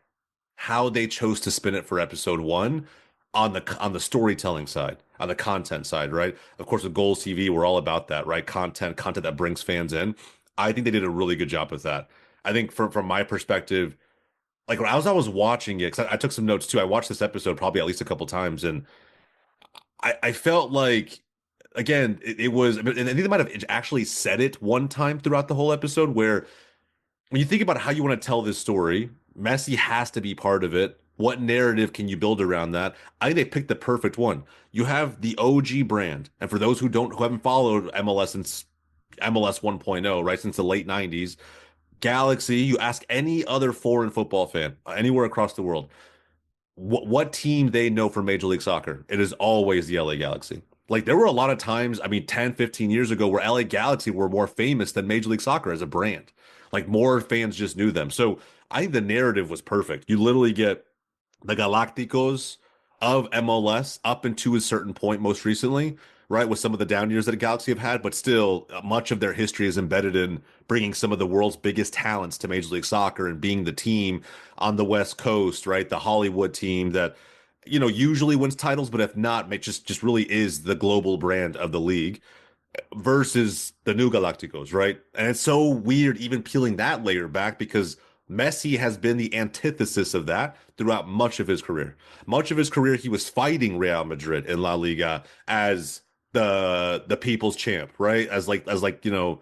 how they chose to spin it for episode one on the storytelling side, on the content side, right? Of course, with Goals TV, we're all about that, right? Content that brings fans in. I think they did a really good job with that. I think from my perspective, like when I was watching it, because I took some notes too. I watched this episode probably at least a couple times, and I felt like again it was, and I think they might have actually said it one time throughout the whole episode where when you think about how you want to tell this story, Messi has to be part of it. What narrative can you build around that? I think they picked the perfect one. You have the OG brand, and for those who haven't followed MLS since MLS 1.0, right, since the late 90s, Galaxy, you ask any other foreign football fan anywhere across the world, what team they know from Major League Soccer, it is always the LA Galaxy. Like there were a lot of times, I mean, 10, 15 years ago where LA Galaxy were more famous than Major League Soccer as a brand. Like more fans just knew them. So I think the narrative was perfect. You literally get the Galacticos of MLS up into a certain point most recently, right? With some of the down years that the Galaxy have had, but still much of their history is embedded in bringing some of the world's biggest talents to Major League Soccer and being the team on the West Coast, right? The Hollywood team that, usually wins titles, but if not, just really is the global brand of the league versus the new Galacticos, right? And it's so weird even peeling that layer back because Messi has been the antithesis of that throughout much of his career. Much of his career, he was fighting Real Madrid in La Liga as the people's champ, right? As the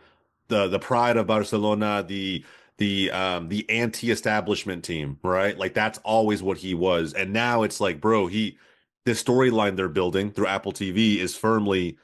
pride of Barcelona, the anti-establishment team, right? Like that's always what he was. And now it's like, bro, this storyline they're building through Apple TV is firmly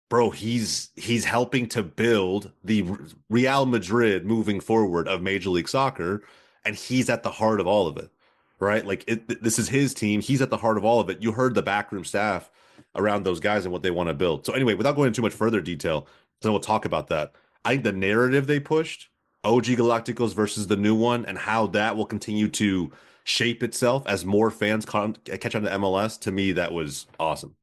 bro, he's helping to build the Real Madrid moving forward of Major League Soccer, and he's at the heart of all of it, right? Like this is his team. He's at the heart of all of it. You heard the backroom staff around those guys and what they want to build. So anyway, without going into too much further detail, then we'll talk about that. I think the narrative they pushed, OG Galacticos versus the new one, and how that will continue to shape itself as more fans catch on to MLS. To me, that was awesome.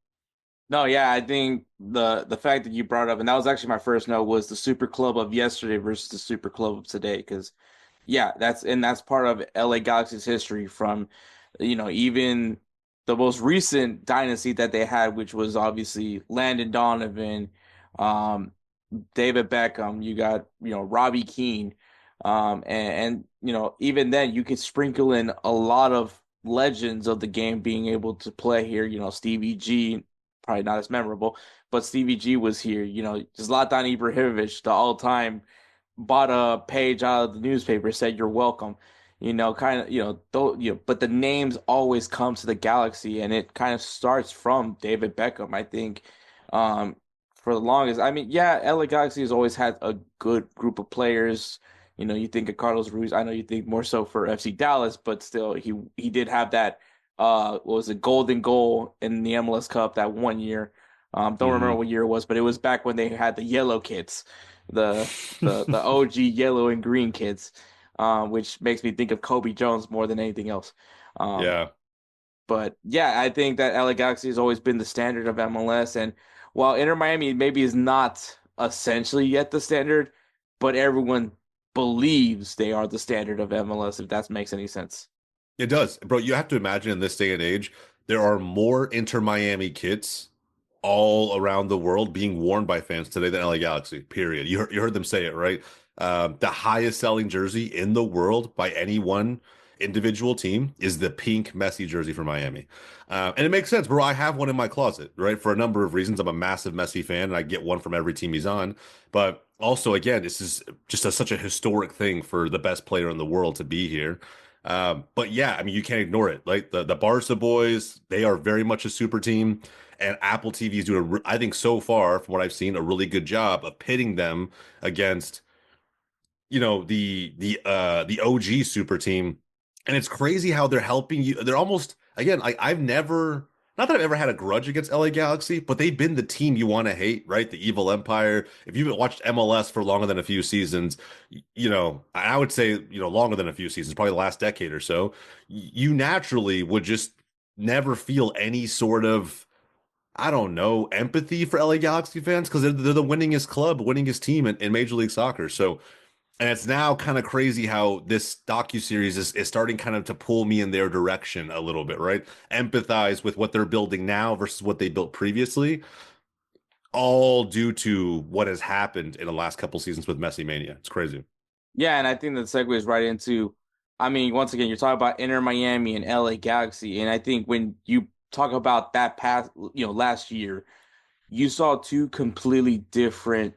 No, yeah, I think the fact that you brought up, and that was actually my first note, was the Super Club of yesterday versus the Super Club of today. Because yeah, that's part of LA Galaxy's history from, even the most recent dynasty that they had, which was obviously Landon Donovan, um, David Beckham. You got Robbie Keane, and even then you could sprinkle in a lot of legends of the game being able to play here. Stevie G, probably not as memorable, but Stevie G was here. Zlatan Ibrahimovic, the all-time, bought a page out of the newspaper, said you're welcome. Kind of, but the names always come to the Galaxy, and it kind of starts from David Beckham. I think, um, for the longest, I mean, yeah, LA Galaxy has always had a good group of players. You think of Carlos Ruiz. I know you think more so for FC Dallas, but still, he did have that. What was it, golden goal in the MLS Cup that one year. Don't remember Hmm what year it was, but it was back when they had the yellow kits, the OG yellow and green kids, which makes me think of Kobe Jones more than anything else. Um, Yeah. but yeah, I think that LA Galaxy has always been the standard of MLS, and while Inter Miami maybe is not essentially yet the standard, but everyone believes they are the standard of MLS, if that makes any sense. It does, bro. You have to imagine in this day and age, there are more Inter Miami kits all around the world being worn by fans today than LA Galaxy, period. You heard them say it, right? The highest selling jersey in the world by any one individual team is the pink Messi jersey for Miami. And it makes sense, bro. I have one in my closet, right? For a number of reasons. I'm a massive Messi fan and I get one from every team he's on. But also, again, this is just such a historic thing for the best player in the world to be here. But yeah, I mean, you can't ignore it. Like the Barca boys, they are very much a super team. And Apple TV is doing, I think so far, from what I've seen, a really good job of pitting them against, the OG super team. And it's crazy how they're helping you. They're almost, again, like I've never, not that I've ever had a grudge against LA Galaxy, but they've been the team you want to hate, right? The evil empire. If you've watched MLS for longer than a few seasons, I would say, longer than a few seasons, probably the last decade or so, you naturally would just never feel any sort of, I don't know, empathy for LA Galaxy fans because they're the winningest club, winningest team in Major League Soccer. So, and it's now kind of crazy how this docuseries is starting kind of to pull me in their direction a little bit, right? Empathize with what they're building now versus what they built previously, all due to what has happened in the last couple seasons with Messi Mania. It's crazy. Yeah, and I think that segues right into, I mean, once again, you're talking about Inter Miami and LA Galaxy, and I think when you talk about that past, last year, you saw two completely different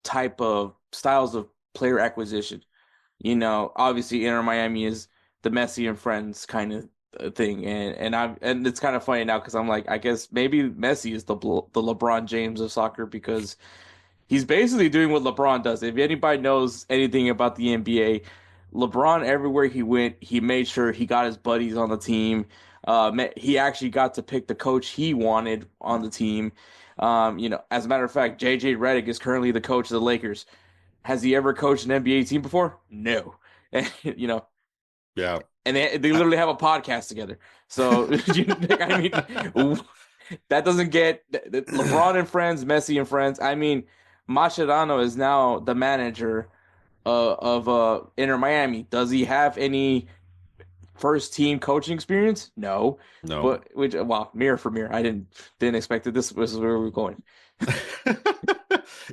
type of styles of player acquisition. Obviously Inter Miami is the Messi and Friends kind of thing, and it's kind of funny now because I'm like, I guess maybe Messi is the LeBron James of soccer because he's basically doing what LeBron does. If anybody knows anything about the NBA, LeBron everywhere he went, he made sure he got his buddies on the team. He actually got to pick the coach he wanted on the team. As a matter of fact, JJ Redick is currently the coach of the Lakers. Has he ever coached an NBA team before? No. And, Yeah. and they literally have a podcast together. So I mean, that doesn't get LeBron and friends, Messi and friends. I mean, Mascherano is now the manager of Inter Miami. Does he have any first team coaching experience? No, No. but mirror for mirror. I didn't expect that this was where we were going.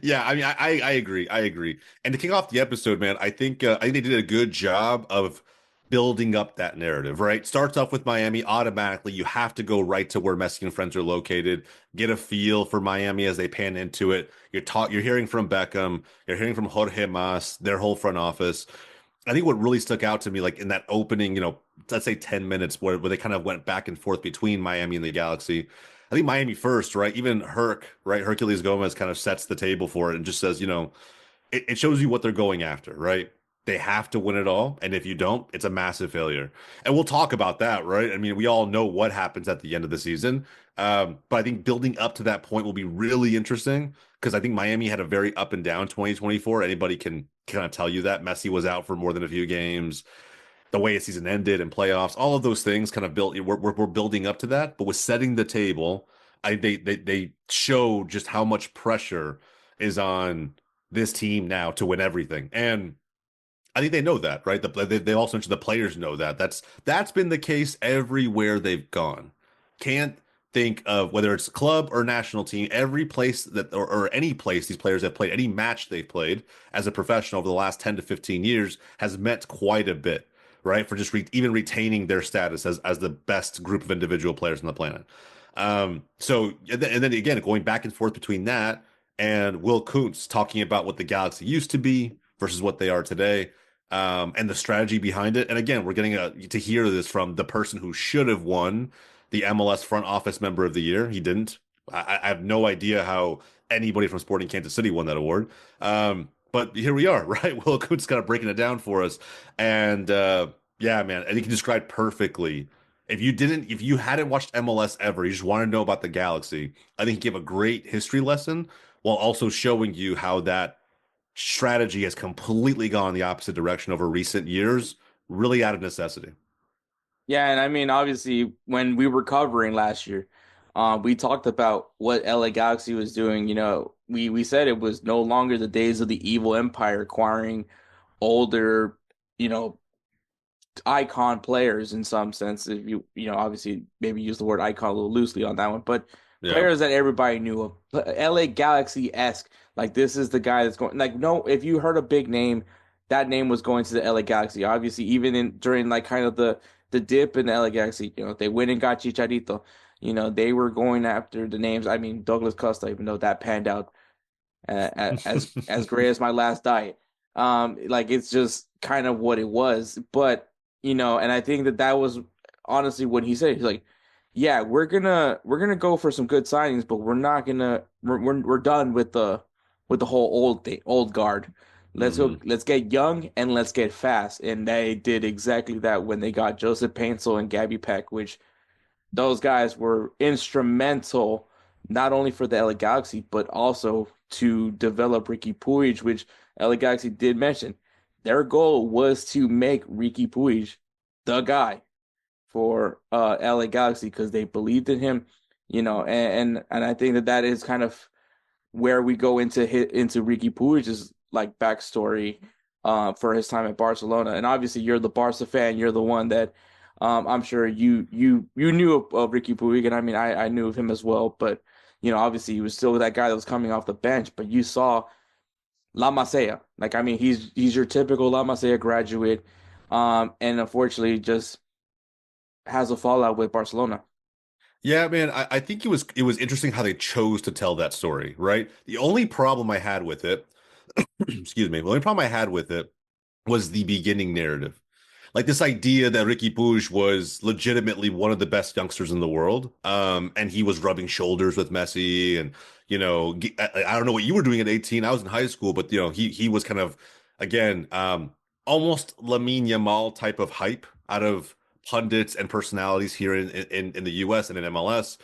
Yeah, I mean, I agree. I agree. And to kick off the episode, man, I think they did a good job of building up that narrative, right? Starts off with Miami. Automatically, you have to go right to where Messi and friends are located, get a feel for Miami as they pan into it. You're hearing from Beckham, you're hearing from Jorge Mas, their whole front office. I think what really stuck out to me, like in that opening, let's say 10 minutes where they kind of went back and forth between Miami and the Galaxy. I think Miami first, right? Even right? Herculez Gomez kind of sets the table for it and just says, it shows you what they're going after, right? They have to win it all. And if you don't, it's a massive failure. And we'll talk about that, right? I mean, we all know what happens at the end of the season. But I think building up to that point will be really interesting because I think Miami had a very up and down 2024. Anybody can kind of tell you that. Messi was out for more than a few games. The way a season ended and playoffs, all of those things kind of built. We're building up to that, but with setting the table, they show just how much pressure is on this team now to win everything, and I think they know that, right? They also mentioned the players know that. That's been the case everywhere they've gone. Can't think of whether it's club or national team, every place or any place these players have played, any match they've played as a professional over the last 10 to 15 years has meant quite a bit, right? For just even retaining their status as the best group of individual players on the planet. So and then again, going back and forth between that and Will Kuntz talking about what the Galaxy used to be versus what they are today, and the strategy behind it. And again, we're getting to hear this from the person who should have won the MLS front office member of the year. He didn't. I have no idea how anybody from Sporting Kansas City won that award. But here we are, right? Will Kuntz kind of breaking it down for us. And yeah, man, I think he described perfectly. If you hadn't watched MLS ever, you just want to know about the Galaxy, I think he gave a great history lesson while also showing you how that strategy has completely gone the opposite direction over recent years, really out of necessity. Yeah, and I mean, obviously, when we were covering last year, we talked about what LA Galaxy was doing. We said it was no longer the days of the evil empire acquiring older, you know, icon players in some sense. If obviously maybe use the word icon a little loosely on that one, but Yeah. players that everybody knew of, LA Galaxy-esque. Like this is the guy that's going. Like no, if you heard a big name, that name was going to the LA Galaxy. Obviously, even in during like kind of the dip in the LA Galaxy, they went and got Chicharito. They were going after the names. I mean, Douglas Costa, even though that panned out as great as my last diet. Like it's just kind of what it was. But and I think that was honestly what he said. He's like, yeah, we're gonna go for some good signings, but we're not gonna we're done with the whole old guard. Let's go. Hmm. Let's get young and let's get fast. And they did exactly that when they got Joseph Paintsil and Gabby Peck, which those guys were instrumental not only for the LA Galaxy but also to develop Ricky Puig, which LA Galaxy did mention. Their goal was to make Ricky Puig the guy for LA Galaxy because they believed in him, and I think that is kind of where we go into Ricky Puig's like backstory for his time at Barcelona. And obviously, you're the Barca fan. You're the one that I'm sure you knew of Ricky Puig, and I mean I knew of him as well. But obviously, he was still that guy that was coming off the bench. But you saw La Masia, like I mean, he's your typical La Masia graduate, and unfortunately, just has a fallout with Barcelona. Yeah, man, I think it was interesting how they chose to tell that story, right? The only problem I had with it, excuse me, the only problem I had with it was the beginning narrative. Like this idea that Ricky Puig was legitimately one of the best youngsters in the world, and he was rubbing shoulders with Messi, and I don't know what you were doing at 18. I was in high school, but he was kind of again, almost Lamine Yamal type of hype out of pundits and personalities here in the US and in MLS.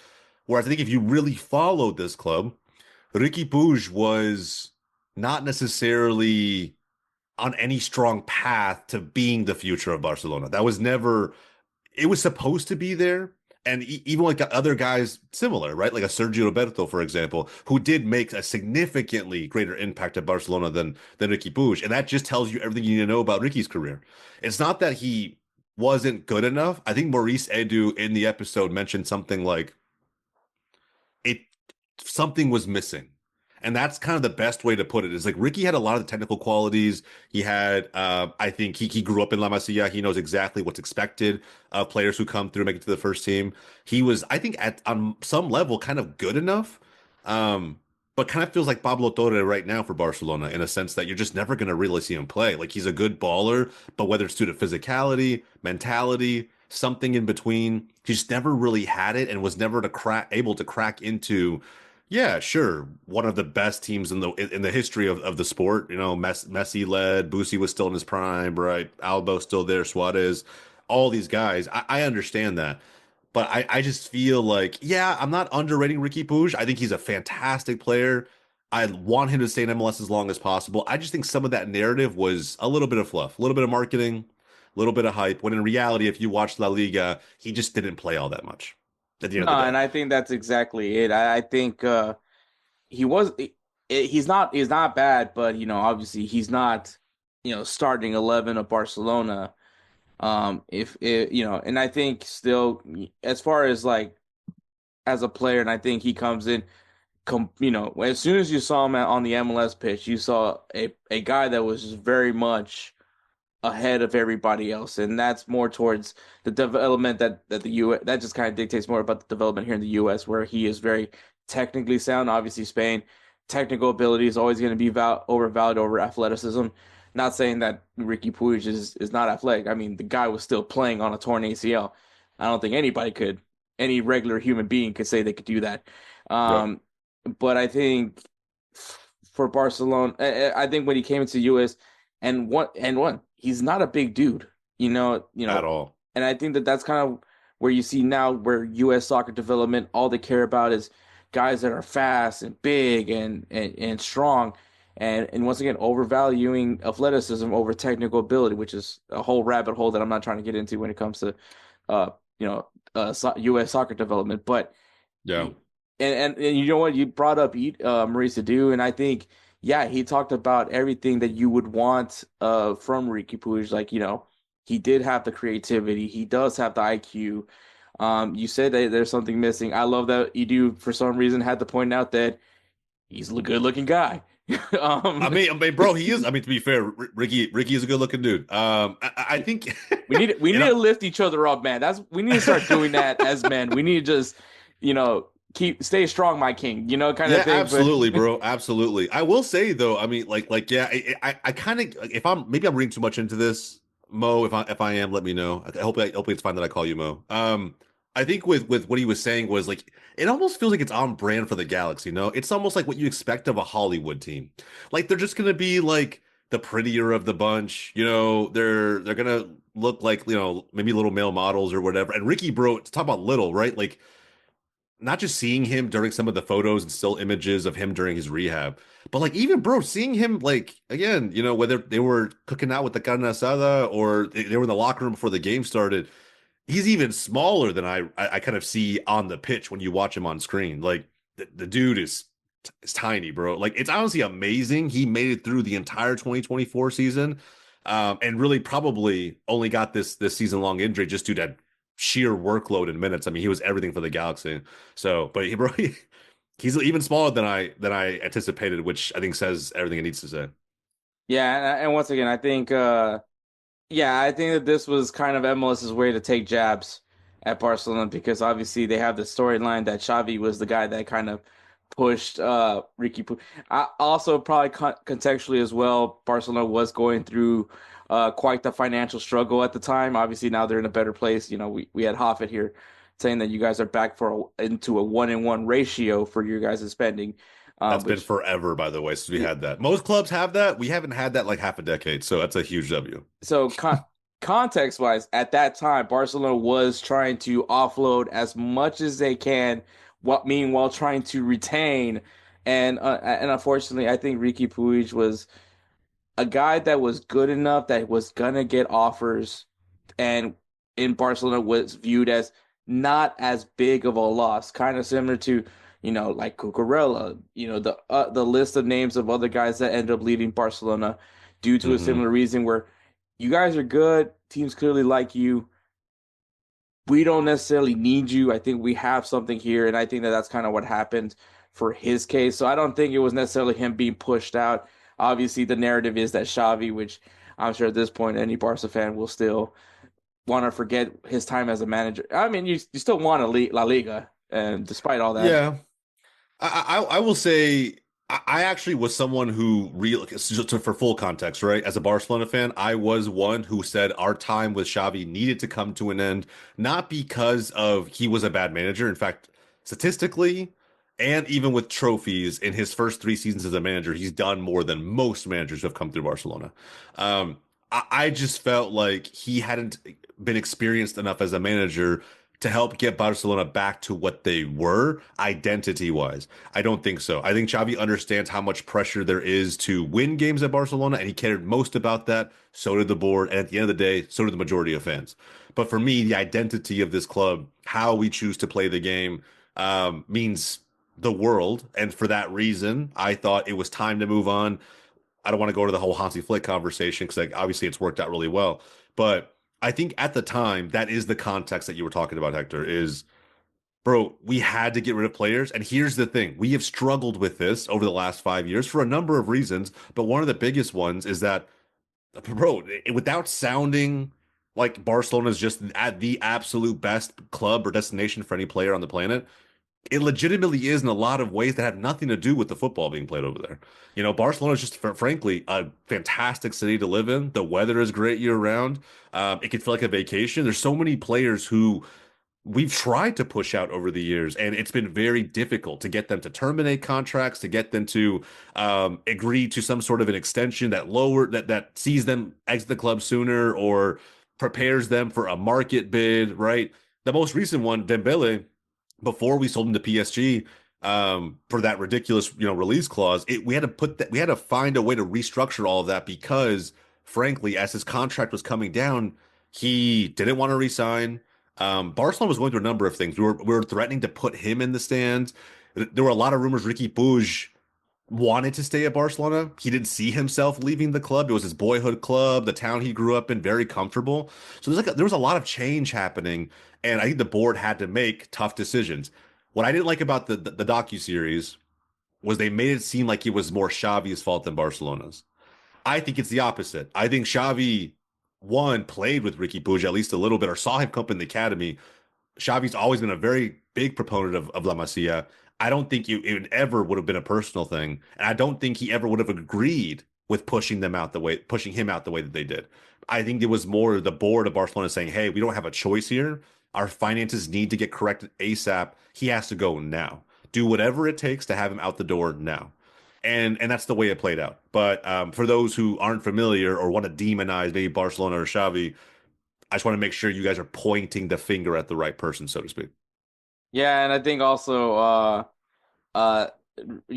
Whereas I think if you really followed this club, Ricky Puig was not necessarily on any strong path to being the future of Barcelona. That was never, it was supposed to be there. And even like other guys similar, right? Like a Sergio Roberto, for example, who did make a significantly greater impact at Barcelona than Ricky Puig. And that just tells you everything you need to know about Ricky's career. It's not that he wasn't good enough. I think Maurice Edu in the episode mentioned something like it something was missing. And that's kind of the best way to put it. Is like Ricky had a lot of the technical qualities. He had, I think he grew up in La Masia. He knows exactly what's expected of players who come through, make it to the first team. He was, I think, at on some level, kind of good enough, but kind of feels like Pablo Torre right now for Barcelona in a sense that you're just never going to really see him play. Like he's a good baller, but whether it's due to physicality, mentality, something in between, he just never really had it and was never able to crack into. Yeah, sure. One of the best teams in the history of the sport. Messi led. Busi was still in his prime, right? Albo's still there. Suarez, all these guys. I understand that, but I just feel like, yeah, I'm not underrating Ricky Puig. I think he's a fantastic player. I want him to stay in MLS as long as possible. I just think some of that narrative was a little bit of fluff, a little bit of marketing, a little bit of hype. When in reality, if you watch La Liga, he just didn't play all that much at the end No, of the day. and I think that's exactly it. I think he was he's not bad, but obviously he's not starting 11 of Barcelona. If it, and I think still as far as like as a player, and I think he comes in, as soon as you saw him on the MLS pitch, you saw a guy that was just very much ahead of everybody else, and that's more towards the development that the U that just kind of dictates more about the development here in the US, where he is very technically sound. Obviously, Spain technical ability is always going to be overvalued over athleticism. Not saying that Ricky Puig is not athletic. I mean, the guy was still playing on a torn ACL. I don't think any regular human being could say they could do that. Yep. Um, but I think for Barcelona, I think when he came into US and one, he's not a big dude, At all. and I think that that's kind of where you see now where U.S. soccer development, all they care about is guys that are fast and big and strong, and once again overvaluing athleticism over technical ability, which is a whole rabbit hole that I'm not trying to get into when it comes to uh U.S. soccer development, but. Yeah. And you know what? You brought up Maurice Adu, and I think, yeah, he talked about everything that you would want from Ricky Puig. Like, he did have the creativity. He does have the IQ. You said that there's something missing. I love that Edu, for some reason, had to point out that he's a good-looking guy. Um, Bro, he is. I mean, to be fair, Ricky is a good looking dude. I think, we you need know, to lift each other up, man. We need to start doing that as men. We need to just, stay strong, my king, kind of yeah, thing. But absolutely, bro, absolutely. I will say though, I mean, yeah, I kind of, if I'm maybe I'm reading too much into this, Mo. If I am, let me know. I hope it's fine that I call you Mo. I think with what he was saying was like it almost feels like it's on brand for the Galaxy. It's almost like what you expect of a Hollywood team. Like they're just gonna be like the prettier of the bunch. They're gonna look like, maybe little male models or whatever. And Ricky, bro, to talk about little, right? Like not just seeing him during some of the photos and still images of him during his rehab, but like even bro, seeing him like again, whether they were cooking out with the carne asada or they were in the locker room before the game started, he's even smaller than I kind of see on the pitch when you watch him on screen. Like the dude is tiny, bro. Like it's honestly amazing he made it through the entire 2024 season, and really probably only got this season long injury just due to sheer workload and minutes. I mean, he was everything for the Galaxy. So, but bro, he's even smaller than I anticipated, which I think says everything it needs to say. Yeah, and once again, I think yeah, I think that this was kind of MLS's way to take jabs at Barcelona because obviously they have the storyline that Xavi was the guy that kind of pushed Ricky Puig. I also probably contextually as well, Barcelona was going through quite the financial struggle at the time. Obviously now they're in a better place. We had Hoffet here saying that you guys are back into a 1-in-1 ratio for your guys' spending, That's been which forever, by the way, since we had that. Most clubs have that. We haven't had that like half a decade, so that's a huge W. So context wise, at that time, Barcelona was trying to offload as much as they can, what meanwhile trying to retain. And unfortunately, I think Ricky Puig was a guy that was good enough that was gonna get offers, and in Barcelona was viewed as not as big of a loss, kind of similar to like Cucurella, the list of names of other guys that ended up leaving Barcelona due to a Hmm. similar reason where you guys are good, teams clearly like you. We don't necessarily need you. I think we have something here, and I think that that's kind of what happened for his case. So I don't think it was necessarily him being pushed out. Obviously, the narrative is that Xavi, which I'm sure at this point any Barca fan will still want to forget his time as a manager. I mean, you still want a La Liga, and despite all that, Yeah, I will say I actually was someone who real just for full context, right? As a Barcelona fan, I was one who said our time with Xavi needed to come to an end, not because of he was a bad manager. In fact, statistically, and even with trophies in his first 3 seasons as a manager, he's done more than most managers who have come through Barcelona. I just felt like he hadn't been experienced enough as a manager to help get Barcelona back to what they were identity wise. I don't think so. I think Xavi understands how much pressure there is to win games at Barcelona, and he cared most about that. So did the board. And at the end of the day, so did the majority of fans. But for me, the identity of this club, how we choose to play the game, means the world. And for that reason, I thought it was time to move on. I don't want to go to the whole Hansi Flick conversation because like, obviously it's worked out really well. But I think at the time, that is the context that you were talking about, Hector, is bro, we had to get rid of players. And here's the thing. We have struggled with this over the last 5 years for a number of reasons. But one of the biggest ones is that, bro, without sounding like Barcelona is just at the absolute best club or destination for any player on the planet, it legitimately is in a lot of ways that have nothing to do with the football being played over there. Barcelona is just, frankly, a fantastic city to live in. The weather is great year round. It can feel like a vacation. There's so many players who we've tried to push out over the years, and it's been very difficult to get them to terminate contracts, to get them to agree to some sort of an extension that sees them exit the club sooner or prepares them for a market bid. Right, the most recent one, Dembele, before we sold him to PSG. For that ridiculous, release clause, we had to find a way to restructure all of that because, frankly, as his contract was coming down, he didn't want to resign. Barcelona was going through a number of things. We were threatening to put him in the stands. There were a lot of rumors Ricky Puig wanted to stay at Barcelona. He didn't see himself leaving the club. It was his boyhood club, the town he grew up in, very comfortable. So there was a lot of change happening, and I think the board had to make tough decisions. What I didn't like about the docu-series was they made it seem like it was more Xavi's fault than Barcelona's. I think it's the opposite. I think Xavi, one, played with Ricky Puig at least a little bit or saw him come up in the academy. Xavi's always been a very big proponent of La Masia. I don't think it ever would have been a personal thing. And I don't think he ever would have agreed with pushing him out the way that they did. I think it was more the board of Barcelona saying, hey, we don't have a choice here. Our finances need to get corrected ASAP. He has to go now. Do whatever it takes to have him out the door now. And that's the way it played out. But for those who aren't familiar or want to demonize maybe Barcelona or Xavi, I just want to make sure you guys are pointing the finger at the right person, so to speak. Yeah, and I think also uh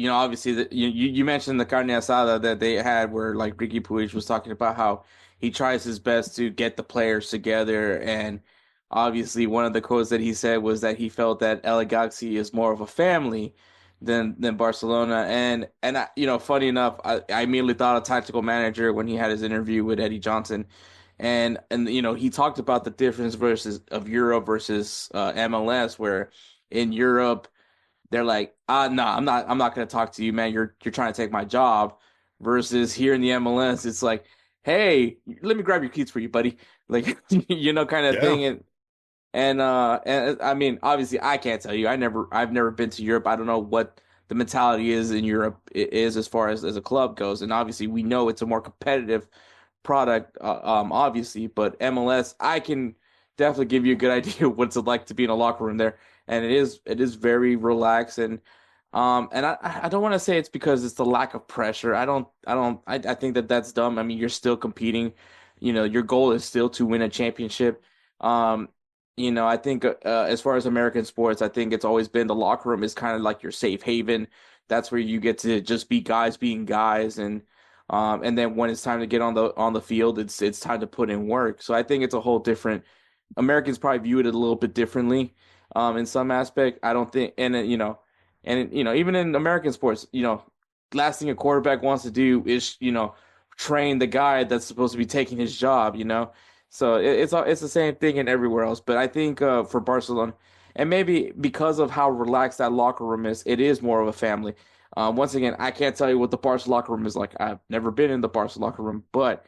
obviously you mentioned the carne asada that they had where like Ricky Puig was talking about how he tries his best to get the players together, and obviously one of the quotes that he said was that he felt that LA Galaxy is more of a family than Barcelona, and funny enough, I immediately thought of tactical manager when he had his interview with Eddie Johnson, and he talked about the difference versus of Europe versus MLS, where in Europe they're like, no, I'm not gonna talk to you, man. You're trying to take my job. Versus here in the MLS, it's like, hey, let me grab your keys for you, buddy. Like, kind of Yeah. thing. And I mean, obviously, I can't tell you. I've never been to Europe. I don't know what the mentality is in Europe is as far as a club goes. And obviously, we know it's a more competitive product, obviously. But MLS, I can definitely give you a good idea of what's it like to be in a locker room there, and it is very relaxed. And I don't want to say it's because it's the lack of pressure. I think that that's dumb. I mean, you're still competing. Your goal is still to win a championship. Um, I think as far as American sports, I think it's always been the locker room is kind of like your safe haven. That's where you get to just be guys being guys, and then when it's time to get on the field, it's time to put in work. So I think it's a whole different. Americans probably view it a little bit differently, in some aspect. I don't think, even in American sports, last thing a quarterback wants to do is train the guy that's supposed to be taking his job. So it's the same thing in everywhere else. But I think for Barcelona, and maybe because of how relaxed that locker room is, it is more of a family. Once again, I can't tell you what the Barca locker room is like. I've never been in the Barca locker room, but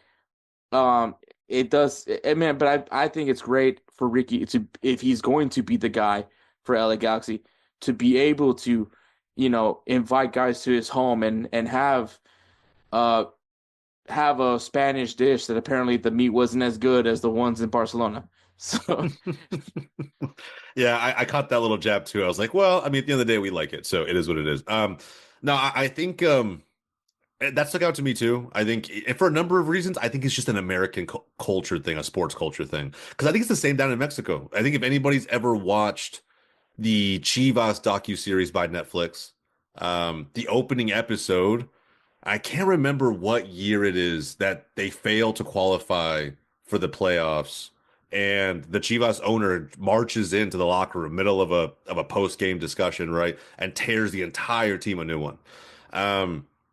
it does. Man, but I think it's great for Ricky to, if he's going to be the guy for LA Galaxy, to be able to, invite guys to his home and uh have a Spanish dish that apparently the meat wasn't as good as the ones in Barcelona. So Yeah, I caught that little jab too. I was like, well, I mean, at the end of the day, we like it, so it is what it is. No, I think that stuck out to me too. I think, and for a number of reasons, I think it's just an American culture thing, a sports culture thing. Because I think it's the same down in Mexico. I think if anybody's ever watched the Chivas docu-series by Netflix, the opening episode, I can't remember what year it is that they fail to qualify for the playoffs, and the Chivas owner marches into the locker room, middle of a post-game discussion, right, and tears the entire team a new one.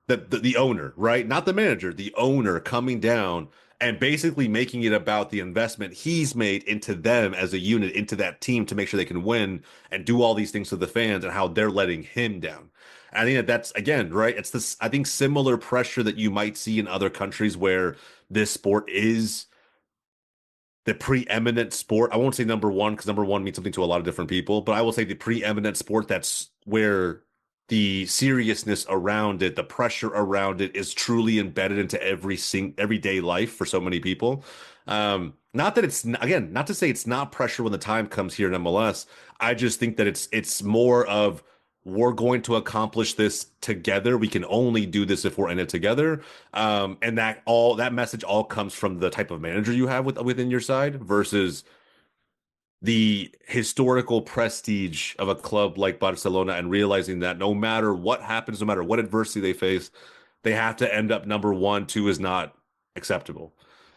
The owner, right, not the manager, the owner coming down and basically making it about the investment he's made into them as a unit, into that team to make sure they can win and do all these things to the fans, and how they're letting him down. I think that's again, right. It's this, I think, similar pressure that you might see in other countries where this sport is the preeminent sport. I won't say number one because number one means something to a lot of different people, but I will say the preeminent sport that's where the seriousness around it, the pressure around it is truly embedded into everyday life for so many people. Not that it's again, not to say it's not pressure when the time comes here in MLS. I just think that it's more of, we're going to accomplish this together. We can only do this if we're in it together. And that message all comes from the type of manager you have within your side versus the historical prestige of a club like Barcelona, and realizing that no matter what happens, no matter what adversity they face, they have to end up number one. Two is not acceptable.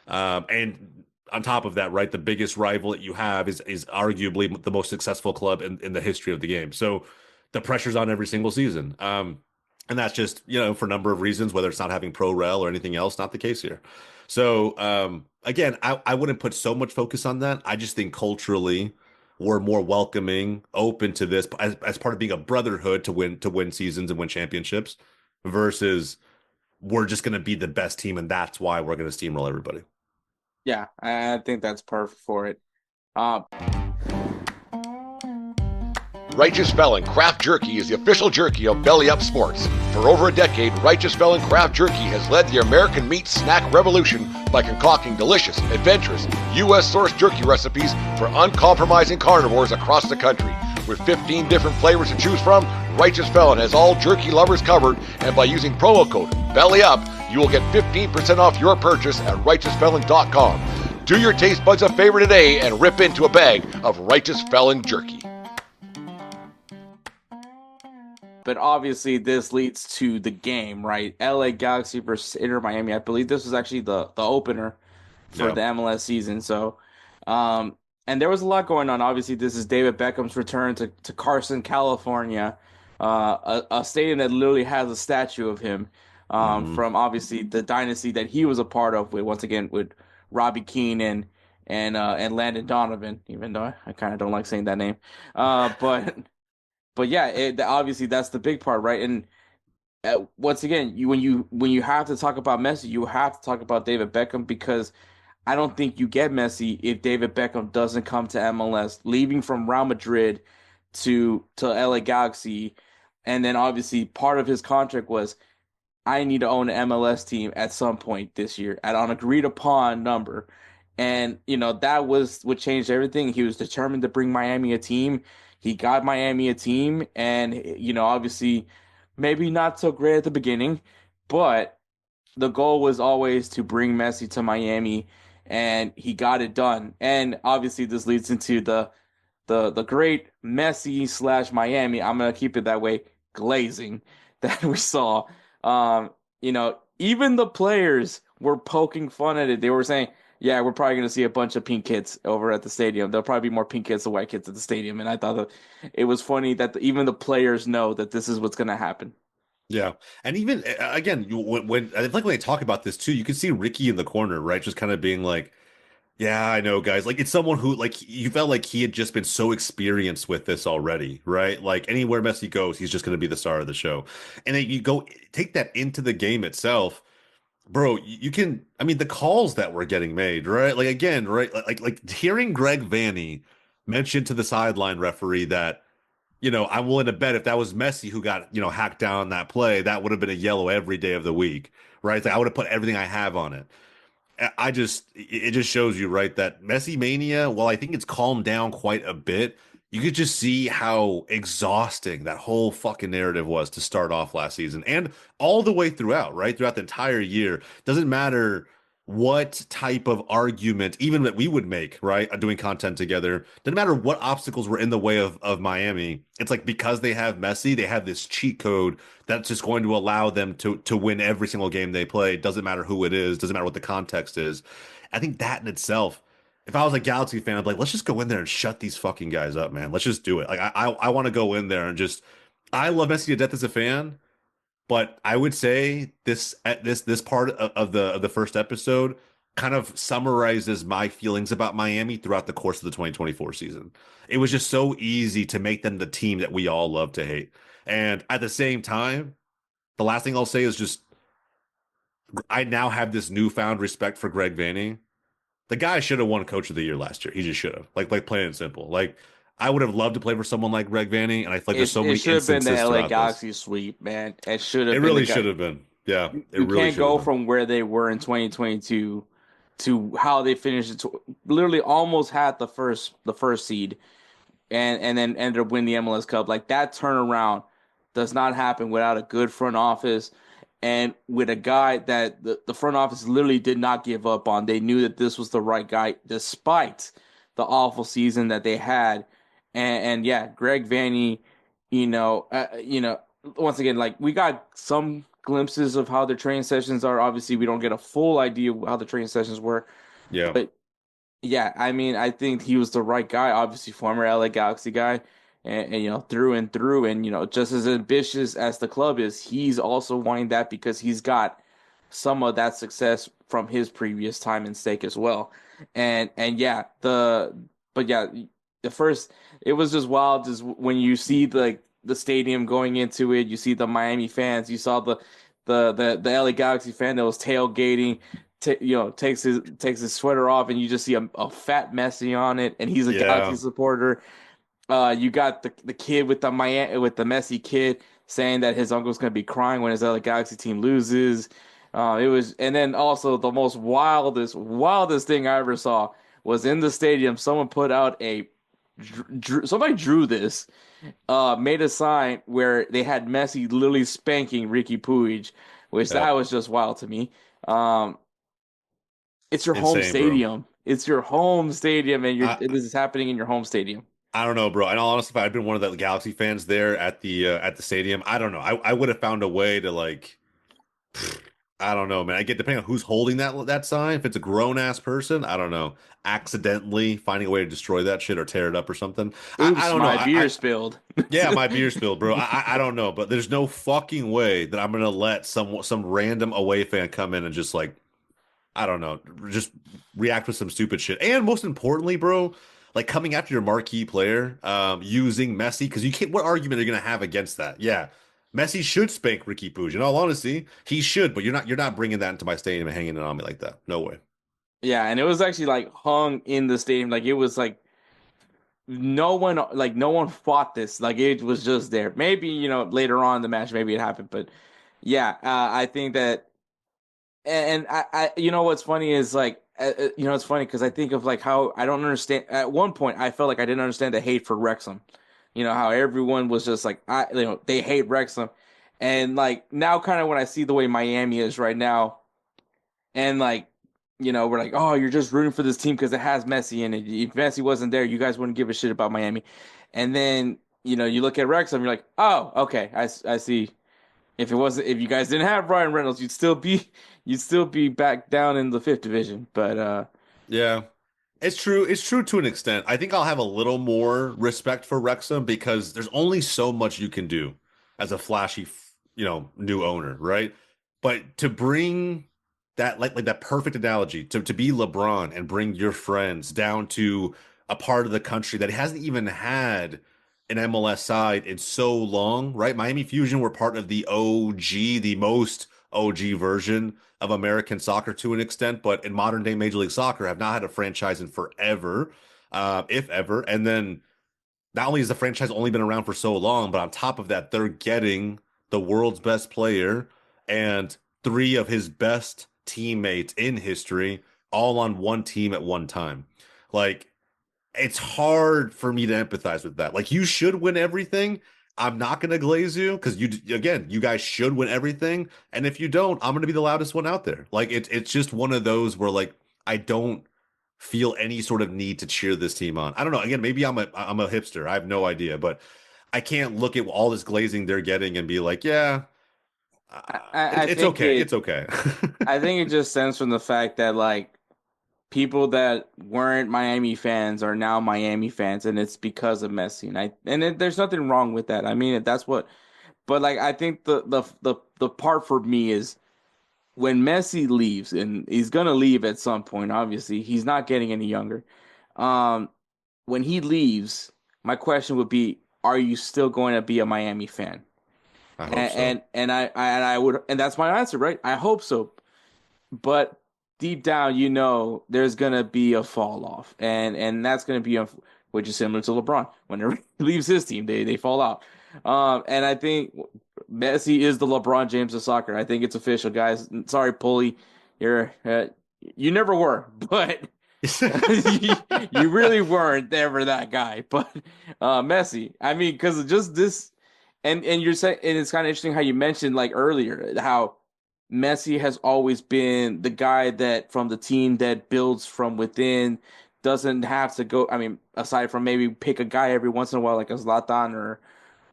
And on top of that, right, the biggest rival that you have is arguably the most successful club in the history of the game. So the pressure's on every single season. And that's just, for a number of reasons, whether it's not having pro rel or anything else, not the case here. So again, I wouldn't put so much focus on that. I just think culturally we're more welcoming, open to this as part of being a brotherhood to win seasons and win championships, versus we're just going to be the best team and that's why we're going to steamroll everybody. yeah, I think that's perfect for it. Uh, Righteous Felon Craft Jerky is the official jerky of Belly Up Sports. For over a decade, Righteous Felon Craft Jerky has led the American meat snack revolution by concocting delicious, adventurous, U.S.-sourced jerky recipes for uncompromising carnivores across the country. With 15 different flavors to choose from, Righteous Felon has all jerky lovers covered, and by using promo code BELLYUP, you will get 15% off your purchase at righteousfelon.com. Do your taste buds a favor today and rip into a bag of Righteous Felon jerky. But obviously, this leads to the game, right? LA Galaxy versus Inter Miami. I believe this was actually the opener for the MLS season. So, and there was a lot going on. Obviously, this is David Beckham's return to Carson, California, a stadium that literally has a statue of him from obviously the dynasty that he was a part of. Once again with Robbie Keane and Landon Donovan. Even though I kind of don't like saying that name, but. But yeah, obviously that's the big part, right? And once again, when you have to talk about Messi, you have to talk about David Beckham, because I don't think you get Messi if David Beckham doesn't come to MLS, leaving from Real Madrid to LA Galaxy, and then obviously part of his contract was, I need to own an MLS team at some point this year at an agreed upon number. And, that was what changed everything. He was determined to bring Miami a team. He got Miami a team. And, obviously, maybe not so great at the beginning, but the goal was always to bring Messi to Miami, and he got it done. And obviously, this leads into the great Messi / Miami, I'm going to keep it that way, glazing that we saw. Even the players were poking fun at it. They were saying, yeah, we're probably going to see a bunch of pink kids over at the stadium. There'll probably be more pink kids than white kids at the stadium. And I thought that it was funny that even the players know that this is what's going to happen. Yeah. And even, again, when I think when they talk about this too, you can see Ricky in the corner, right? Just kind of being like, yeah, I know, guys. Like, it's someone who, like, you felt like he had just been so experienced with this already, right? Like, anywhere Messi goes, he's just going to be the star of the show. And then you go take that into the game itself, bro. You can, I mean, the calls that were getting made, right? Like, again, right? Like hearing Greg Vanny mention to the sideline referee that, I'm willing to bet if that was Messi who got, hacked down that play, that would have been a yellow every day of the week, right? It's like, I would have put everything I have on it. It just shows you, right, that Messi mania, while I think it's calmed down quite a bit, you could just see how exhausting that whole fucking narrative was to start off last season and all the way throughout, right? Throughout the entire year. Doesn't matter what type of argument, even that we would make, right, doing content together, doesn't matter what obstacles were in the way of Miami. It's like, because they have Messi, they have this cheat code that's just going to allow them to win every single game they play. Doesn't matter who it is, doesn't matter what the context is. I think that in itself, if I was a Galaxy fan, I'd be like, let's just go in there and shut these fucking guys up, man. Let's just do it. Like, I want to go in there and just, I love Messi to death as a fan, but I would say this part of the first episode kind of summarizes my feelings about Miami throughout the course of the 2024 season. It was just so easy to make them the team that we all love to hate. And at the same time, the last thing I'll say is just, I now have this newfound respect for Greg Vanny. The guy should have won Coach of the Year last year. He just should have. Like plain and simple. Like, I would have loved to play for someone like Greg Vanny, and I feel like there's so many instances. It should have been the LA Galaxy sweep, man. It should have. It really should have been. Yeah, you really can't go from where they were in 2022 to how they finished. Literally, almost had the first seed, and then ended up winning the MLS Cup. Like, that turnaround does not happen without a good front office. And with a guy that the front office literally did not give up on. They knew that this was the right guy, despite the awful season that they had. And yeah, Greg Vanny, once again, like, we got some glimpses of how their training sessions are. Obviously, we don't get a full idea of how the training sessions were. Yeah. But yeah, I mean, I think he was the right guy. Obviously, former LA Galaxy guy. And through and through, and just as ambitious as the club is, he's also wanting that because he's got some of that success from his previous time in stake as well. And yeah, the first, it was just wild. Just when you see the stadium going into it, you see the Miami fans, you saw the LA Galaxy fan that was tailgating. Takes his sweater off, and you just see a fat Messi on it, and he's a Galaxy supporter. You got the kid with the Messi kid saying that his uncle's gonna be crying when his LA Galaxy team loses. And then also the most wildest thing I ever saw was in the stadium. Someone put out a somebody drew this, made a sign where they had Messi literally spanking Ricky Puig, which that Yep. was just wild to me. Um, it's your home Insane, bro. stadium. It's your home stadium, and I this is happening in your home stadium. I don't know, bro. In all honesty, if I'd been one of the Galaxy fans there at the stadium, I don't know. I would have found a way to like I don't know, man. I get depending on who's holding that sign. If it's a grown ass person, I don't know, accidentally finding a way to destroy that shit or tear it up or something. I Oops, don't know. my I beer spilled. Yeah, my beer spilled, bro. I don't know, but there's no fucking way that I'm gonna let some random away fan come in and just like I don't know, just react with some stupid shit. And most importantly, bro, like coming after your marquee player, using Messi, because you can't, what argument are you gonna have against that? Yeah. Messi should spank Ricky Puig. In all honesty, he should, but you're not bringing that into my stadium and hanging it on me like that. No way. Yeah, and it was actually like hung in the stadium. Like it was like no one fought this. Like it was just there. Maybe, later on in the match, maybe it happened. But yeah, I think that, and what's funny is like, it's funny because I think of like how I don't understand. At one point, I felt like I didn't understand the hate for Wrexham. How everyone was just like, they hate Wrexham. And like now, kind of when I see the way Miami is right now, and like, we're like, oh, you're just rooting for this team because it has Messi in it. If Messi wasn't there, you guys wouldn't give a shit about Miami. And then, you look at Wrexham, you're like, oh, okay, I see. If you guys didn't have Ryan Reynolds, you'd still be back down in the fifth division. But Yeah. It's true. It's true to an extent. I think I'll have a little more respect for Wrexham because there's only so much you can do as a flashy, new owner, right? But to bring that like that perfect analogy to be LeBron and bring your friends down to a part of the country that hasn't even had an MLS side in so long, right? Miami Fusion were part of the OG, the most OG version of American soccer to an extent, but in modern day Major League Soccer have not had a franchise in forever, if ever. And then not only has the franchise only been around for so long, but on top of that, they're getting the world's best player and three of his best teammates in history all on one team at one time. Like, it's hard for me to empathize with that. Like, you should win everything. I'm not going to glaze you because you guys should win everything. And if you don't, I'm going to be the loudest one out there. Like, it's just one of those where like I don't feel any sort of need to cheer this team on. I don't know. Again, maybe I'm a hipster. I have no idea, but I can't look at all this glazing they're getting and be like, yeah, I it's think okay. It's okay. I think it just stems from the fact that like people that weren't Miami fans are now Miami fans, and it's because of Messi. There's nothing wrong with that. I mean, that's what. But like, I think the part for me is when Messi leaves, and he's gonna leave at some point. Obviously, he's not getting any younger. Um, when he leaves, my question would be: are you still going to be a Miami fan? I hope And so. I would, and that's my answer, right? I hope so. But deep down, there's gonna be a fall off, and that's gonna be which is similar to LeBron. Whenever he leaves his team, they fall out. And I think Messi is the LeBron James of soccer. I think it's official, guys. Sorry, Pulley, you never were, but you really weren't ever that guy. But Messi, I mean, because of just this, and you're saying, and it's kind of interesting how you mentioned like earlier how Messi has always been the guy that from the team that builds from within, doesn't have to go. I mean, aside from maybe pick a guy every once in a while like a Zlatan or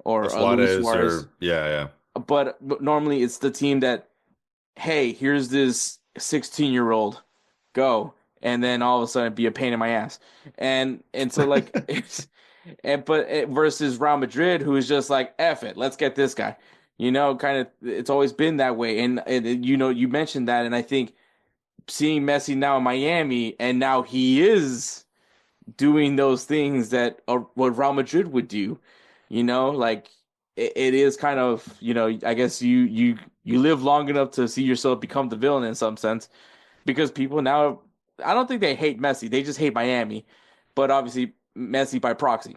a Luis Suarez Suarez, or yeah. but normally it's the team that, hey, here's this 16-year-old, go, and then all of a sudden be a pain in my ass, and so like it's versus Real Madrid, who is just like, F it, let's get this guy. Kind of, it's always been that way. And you mentioned that, and I think seeing Messi now in Miami, and now he is doing those things that what Real Madrid would do. Like it is kind of, I guess you live long enough to see yourself become the villain in some sense, because people now, I don't think they hate Messi, they just hate Miami, but obviously Messi by proxy.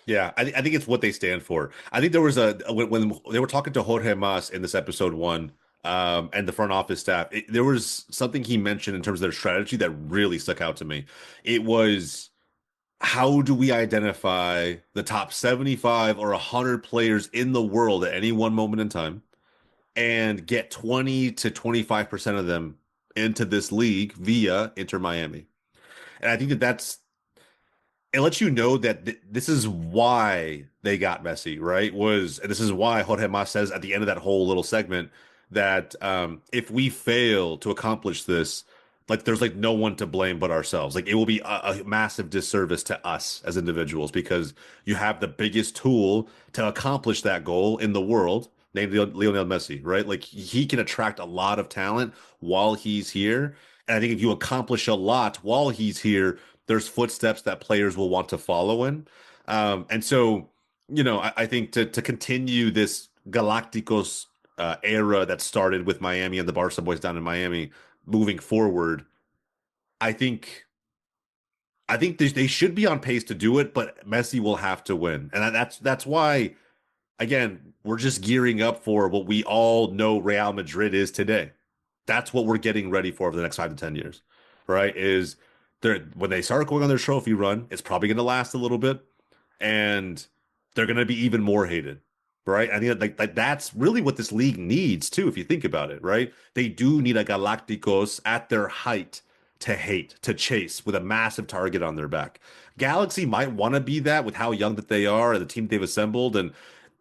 Yeah, I think it's what they stand for. I think there was when they were talking to Jorge Mas in this episode one, and the front office staff, there was something he mentioned in terms of their strategy that really stuck out to me. It was how do we identify the top 75 or 100 players in the world at any one moment in time and get 20 to 25% of them into this league via Inter Miami? And I think that's it lets you know that this is why they got Messi, right? And this is why Jorge Mas says at the end of that whole little segment that if we fail to accomplish this, like there's like no one to blame but ourselves. Like it will be a massive disservice to us as individuals because you have the biggest tool to accomplish that goal in the world, named Lionel Messi, right? Like he can attract a lot of talent while he's here. And I think if you accomplish a lot while he's here, there's footsteps that players will want to follow in. And so, I think to continue this Galacticos era that started with Miami and the Barca boys down in Miami moving forward, I think they should be on pace to do it, but Messi will have to win. And that's why, again, we're just gearing up for what we all know Real Madrid is today. That's what we're getting ready for the next 5 to 10 years, right? Is when they start going on their trophy run, it's probably going to last a little bit, and they're going to be even more hated, right? I think like that's really what this league needs too, if you think about it, right? They do need a Galacticos at their height to hate, to chase with a massive target on their back. Galaxy might want to be that with how young that they are and the team they've assembled, and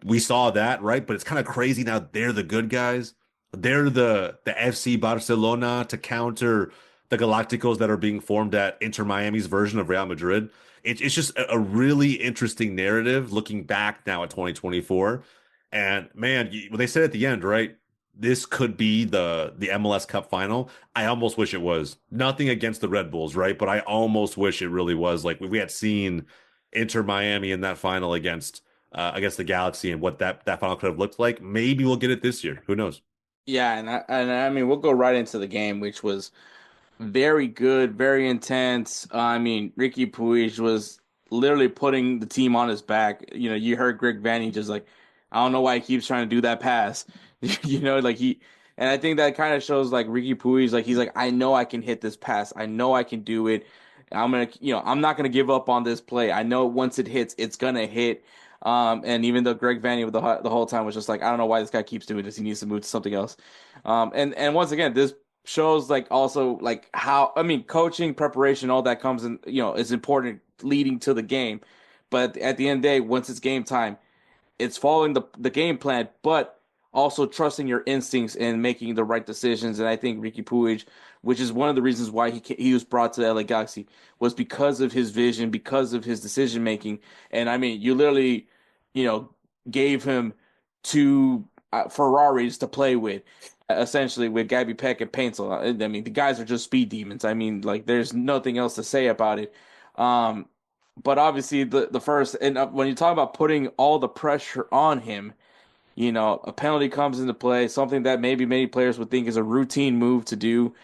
we saw that, right? But it's kind of crazy now. They're the good guys. They're the FC Barcelona to counter the Galacticos that are being formed at Inter Miami's version of Real Madrid. It's just a really interesting narrative looking back now at 2024. And man, when they said at the end, right, this could be the MLS Cup final. I almost wish it was. Nothing against the Red Bulls, right? But I almost wish it really was. Like we had seen Inter Miami in that final against the Galaxy and what that final could have looked like. Maybe we'll get it this year. Who knows? Yeah, and I mean we'll go right into the game, which was very good, very intense. I mean, Ricky Puig was literally putting the team on his back. You heard Greg Vanny just like, I don't know why he keeps trying to do that pass. Like and I think that kind of shows like Ricky Puig, like he's like, I know I can hit this pass. I know I can do it. I'm not gonna give up on this play. I know once it hits, it's gonna hit. And even though Greg Vanny the whole time was just like, I don't know why this guy keeps doing this. He needs to move to something else. And once again, this shows like also like how I mean coaching preparation all that comes in is important leading to the game, but at the end of the day once it's game time it's following the game plan but also trusting your instincts and making the right decisions. And I think Ricky Puig, which is one of the reasons why he was brought to the LA Galaxy, was because of his vision, because of his decision making. And I mean you literally you know gave him two Ferraris to play with essentially with Gabby Peck and Paintsel. I mean, the guys are just speed demons. I mean, like, there's nothing else to say about it. Um, but obviously, the first, and when you talk about putting all the pressure on him, a penalty comes into play, something that maybe many players would think is a routine move to do.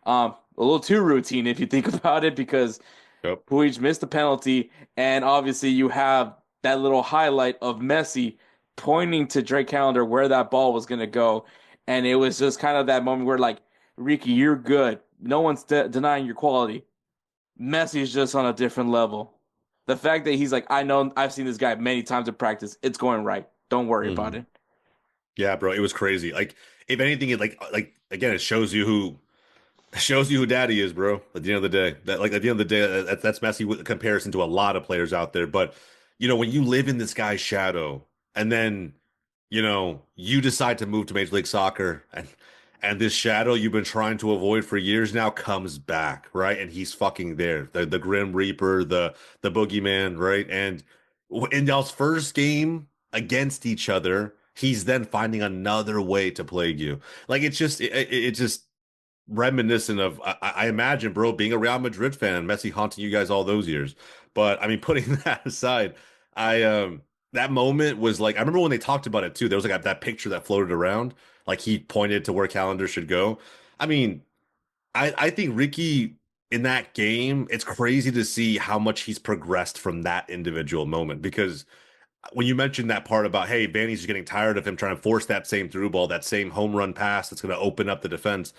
A little too routine if you think about it, because Yep. Puig missed the penalty, and obviously you have that little highlight of Messi pointing to Drake Callender where that ball was going to go. And it was just kind of that moment where, like, Ricky, you're good. No one's denying your quality. Messi's just on a different level. The fact that he's like, I know I've seen this guy many times in practice. It's going right. Don't worry about it. Yeah, bro, it was crazy. Like, if anything, it like again, it shows you who daddy is, bro. At the end of the day, that's Messi with comparison to a lot of players out there. But when you live in this guy's shadow, and then you decide to move to Major League Soccer, and this shadow you've been trying to avoid for years now comes back, right? And he's fucking there, the Grim Reaper, the boogeyman, right? And in y'all's first game against each other, he's then finding another way to plague you. Like it's just reminiscent of I imagine, bro, being a Real Madrid fan, Messi haunting you guys all those years. But I mean, putting that aside, I that moment was like I remember when they talked about it too. There was like that picture that floated around, like he pointed to where Calendar should go. I mean, I think Ricky in that game, it's crazy to see how much he's progressed from that individual moment because when you mentioned that part about, hey, Vanny's just getting tired of him trying to force that same through ball, that same home run pass that's going to open up the defense.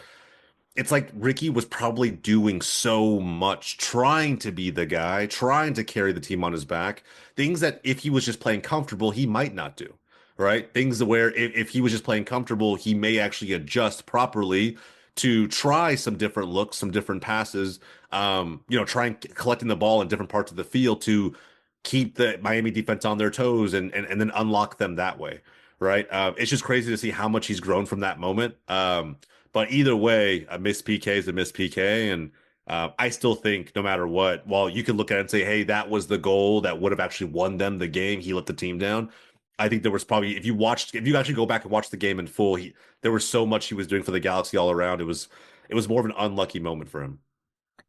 it's like Ricky was probably doing so much, trying to be the guy, trying to carry the team on his back, things that if he was just playing comfortable, he might not do, right? Things where if he was just playing comfortable, he may actually adjust properly to try some different looks, some different passes, trying collecting the ball in different parts of the field to keep the Miami defense on their toes and then unlock them that way, right? It's just crazy to see how much he's grown from that moment. But either way, a missed PK is a missed PK. And I still think no matter what, while you can look at it and say, hey, that was the goal that would have actually won them the game, he let the team down. I think there was probably, if you actually go back and watch the game in full, there was so much he was doing for the Galaxy all around. It was more of an unlucky moment for him.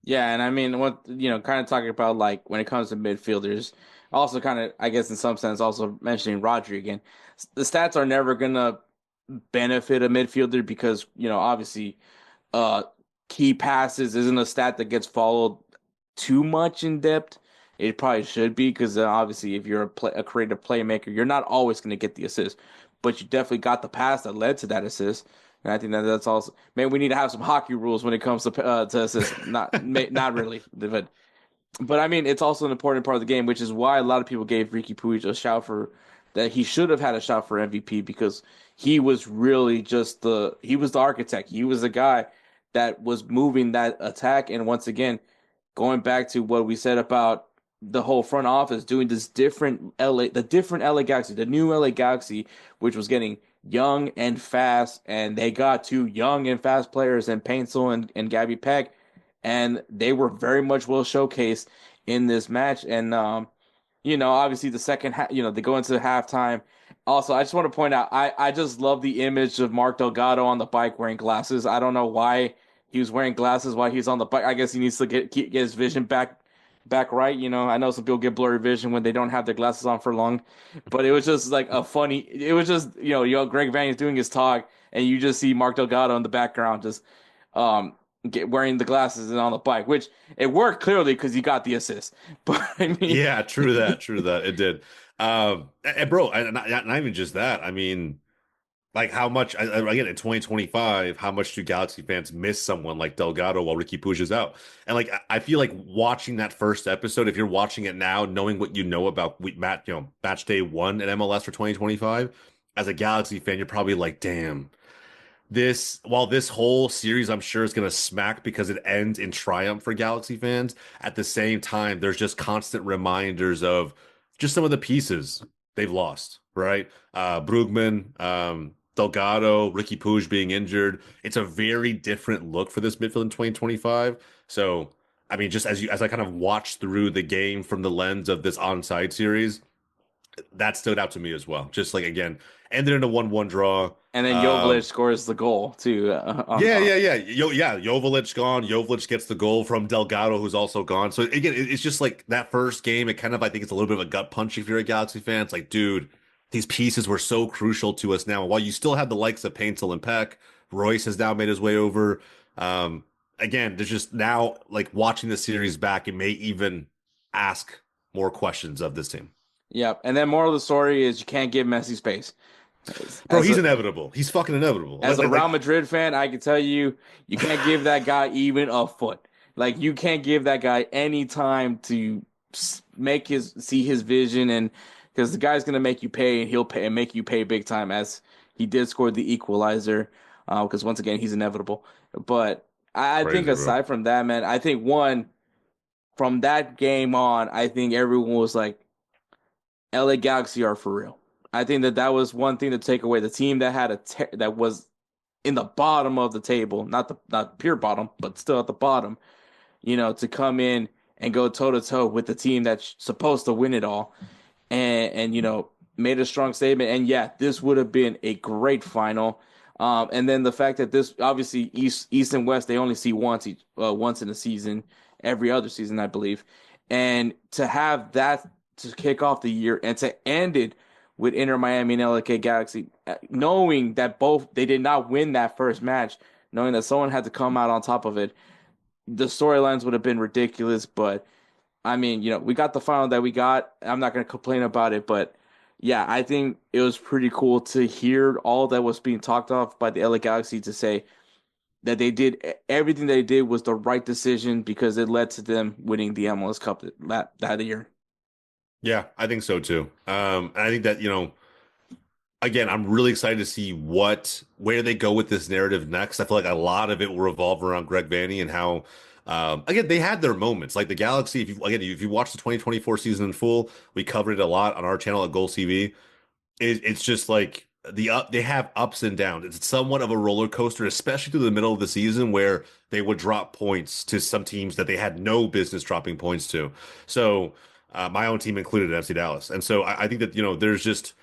Yeah, and I mean, kind of talking about like when it comes to midfielders, also kind of, I guess in some sense, also mentioning Rodri again. The stats are never gonna benefit a midfielder because, obviously, uh, key passes isn't a stat that gets followed too much in depth. It probably should be because obviously, if you're a creative playmaker, you're not always going to get the assist, but you definitely got the pass that led to that assist. And I think that's also, man, we need to have some hockey rules when it comes to assists. Not really, but I mean, it's also an important part of the game, which is why a lot of people gave Ricky Puig a shout for that. He should have had a shot for MVP because he was really he was the architect. He was the guy that was moving that attack. And once again, going back to what we said about the whole front office doing this the different LA Galaxy, the new LA Galaxy, which was getting young and fast, and they got two young and fast players in Paintsel and Gabby Peck, and they were very much well showcased in this match. And obviously the second half, they go into halftime. Also, I just want to point out, I just love the image of Mark Delgado on the bike wearing glasses. I don't know why he was wearing glasses while he's on the bike. I guess he needs to get his vision back right. I know some people get blurry vision when they don't have their glasses on for long, but it was just like it was just, Greg Van is doing his talk and you just see Mark Delgado in the background just wearing the glasses and on the bike, which it worked clearly because he got the assist. But I mean, Yeah, true that, it did. And bro, and not even just that. I mean, like how much again in 2025, how much do Galaxy fans miss someone like Delgado while Ricky Puig is out? And like I feel like watching that first episode, if you're watching it now, knowing what you know about match day 1 at MLS for 2025, as a Galaxy fan, you're probably like, damn, while this whole series I'm sure is going to smack because it ends in triumph for Galaxy fans, at the same time there's just constant reminders of just some of the pieces they've lost, right? Brugman, Delgado, Ricky Puig being injured. It's a very different look for this midfield in 2025. So I mean, just as I kind of watched through the game from the lens of this onside series, that stood out to me as well. Just like again, ended in a 1-1 draw. and then Joveljic scores the goal too. Joveljic gone. Joveljic gets the goal from Delgado, who's also gone. So again, it's just like that first game. It kind of, I think it's a little bit of a gut punch if you're a Galaxy fan. It's like, dude, these pieces were so crucial to us now. While you still have the likes of Paintsel and Peck, Royce has now made his way over. Again, there's just now like watching the series back, it may even ask more questions of this team. Yep. And then moral of the story is you can't give Messi space. Bro, he's inevitable. He's fucking inevitable. As a Real Madrid fan, I can tell you, you can't give that guy even a foot. Like you can't give that guy any time to see his vision, and because the guy's gonna make you pay, and he'll pay and make you pay big time, as he did score the equalizer. Because once again, he's inevitable. But I think aside from that, man, I think from that game on, I think everyone was like, LA Galaxy are for real. I think that was one thing to take away. The team that had that was in the bottom of the table, not pure bottom, but still at the bottom, to come in and go toe to toe with the team that's supposed to win it all, and made a strong statement. And yeah, this would have been a great final. And then the fact that this obviously East and West, they only see once in a season, every other season, I believe, and to have that to kick off the year and to end it with Inter Miami and LA Galaxy, knowing that they did not win that first match, knowing that someone had to come out on top of it, the storylines would have been ridiculous. But I mean, we got the final that we got. I'm not going to complain about it, but yeah, I think it was pretty cool to hear all that was being talked off by the LA Galaxy to say, that they did everything they did was the right decision because it led to them winning the MLS Cup that year. Yeah, I think so too. And I think that, again, I'm really excited to see where they go with this narrative next. I feel like a lot of it will revolve around Greg Vanney and how, again, they had their moments. Like the Galaxy, if you watch the 2024 season in full, we covered it a lot on our channel at Goals TV. It's just like they have ups and downs. It's somewhat of a roller coaster, especially through the middle of the season where they would drop points to some teams that they had no business dropping points to. So my own team included FC Dallas, and so I think that there's just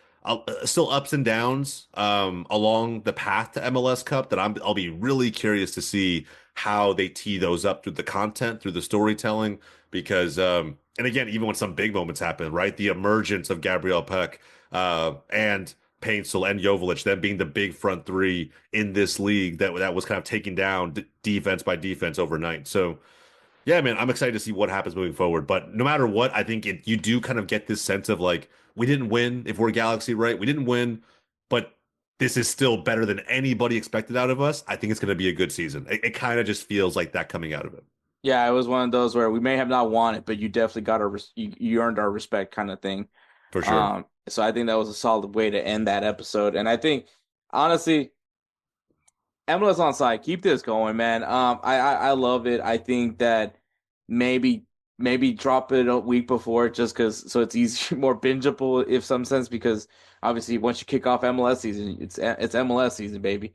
still ups and downs along the path to MLS Cup that I'll be really curious to see how they tee those up through the content, through the storytelling, because and again, even when some big moments happen, right? The emergence of Gabriel Peck and Paintsel and Joveljic, them being the big front three in this league that was kind of taking down defense by defense overnight. So yeah, man, I'm excited to see what happens moving forward. But no matter what, I think you do kind of get this sense of like, we didn't win if we're Galaxy, right? We didn't win, but this is still better than anybody expected out of us. I think it's going to be a good season. It kind of just feels like that coming out of it. Yeah, it was one of those where we may have not won it, but you definitely got you earned our respect kind of thing. For sure. So I think that was a solid way to end that episode. And I think honestly, MLS Onside, keep this going, man. I love it. I think that maybe drop it a week before just because so it's easier, more bingeable if some sense because obviously once you kick off MLS season, it's MLS season, baby.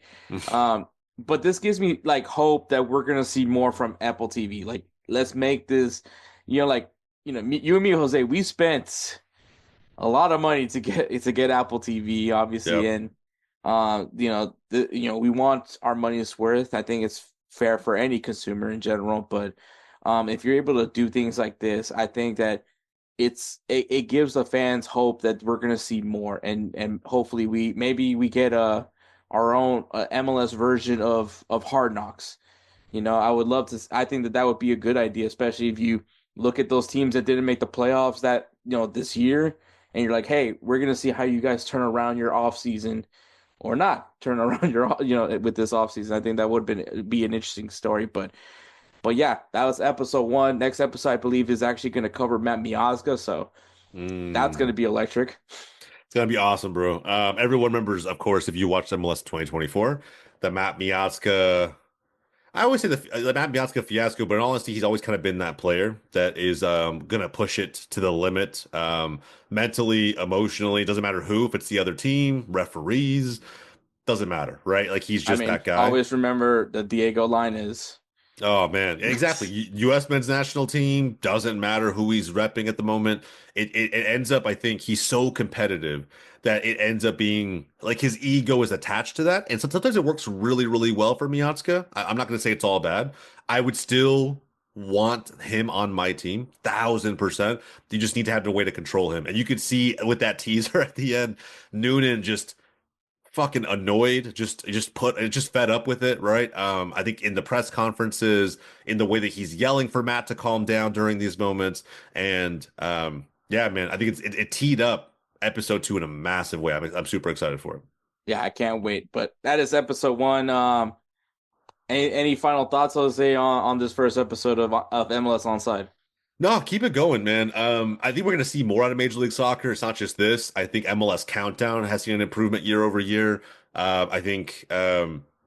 But this gives me like hope that we're gonna see more from Apple TV. Like let's make this, you and me, Jose, we spent a lot of money to get Apple TV, obviously, Yep. and we want our money's worth. I think it's fair for any consumer in general, but if you're able to do things like this, I think that it gives the fans hope that we're gonna see more, and hopefully we get our own MLS version of Hard Knocks. I would love to. I think that would be a good idea, especially if you look at those teams that didn't make the playoffs that this year, and you're like, hey, we're gonna see how you guys turn around your off season, or not turn around your with this off season. I think that would be an interesting story, but yeah, that was episode 1. Next episode, I believe, is actually going to cover Matt Miazga, so that's going to be electric. It's gonna be awesome, bro. Everyone remembers, of course, if you watched MLS 2024, the Matt Miazga. I always say the Matt Miazga fiasco, but in all honesty, he's always kind of been that player that is gonna push it to the limit, mentally, emotionally. Doesn't matter who, if it's the other team, referees, doesn't matter, right? Like he's just that guy. Always remember the Diego line is. Oh man, exactly. U.S. men's national team doesn't matter who he's repping at the moment. It ends up, I think, he's so competitive that it ends up being like his ego is attached to that, and sometimes it works really, really well for Miazga. I'm not going to say it's all bad. I would still want him on my team, 1,000%. You just need to have a way to control him, and you could see with that teaser at the end, Noonan just fucking annoyed, just fed up with it, right? I think in the press conferences, in the way that he's yelling for Matt to calm down during these moments, and yeah, man, I think it teed up episode 2 in a massive way. I'm super excited for it. Yeah, I can't wait. But that is episode 1. Any final thoughts, Jose, on this first episode of MLS Onside? No, keep it going, man. I think we're going to see more out of Major League Soccer. It's not just this. I think MLS Countdown has seen an improvement year over year. I think,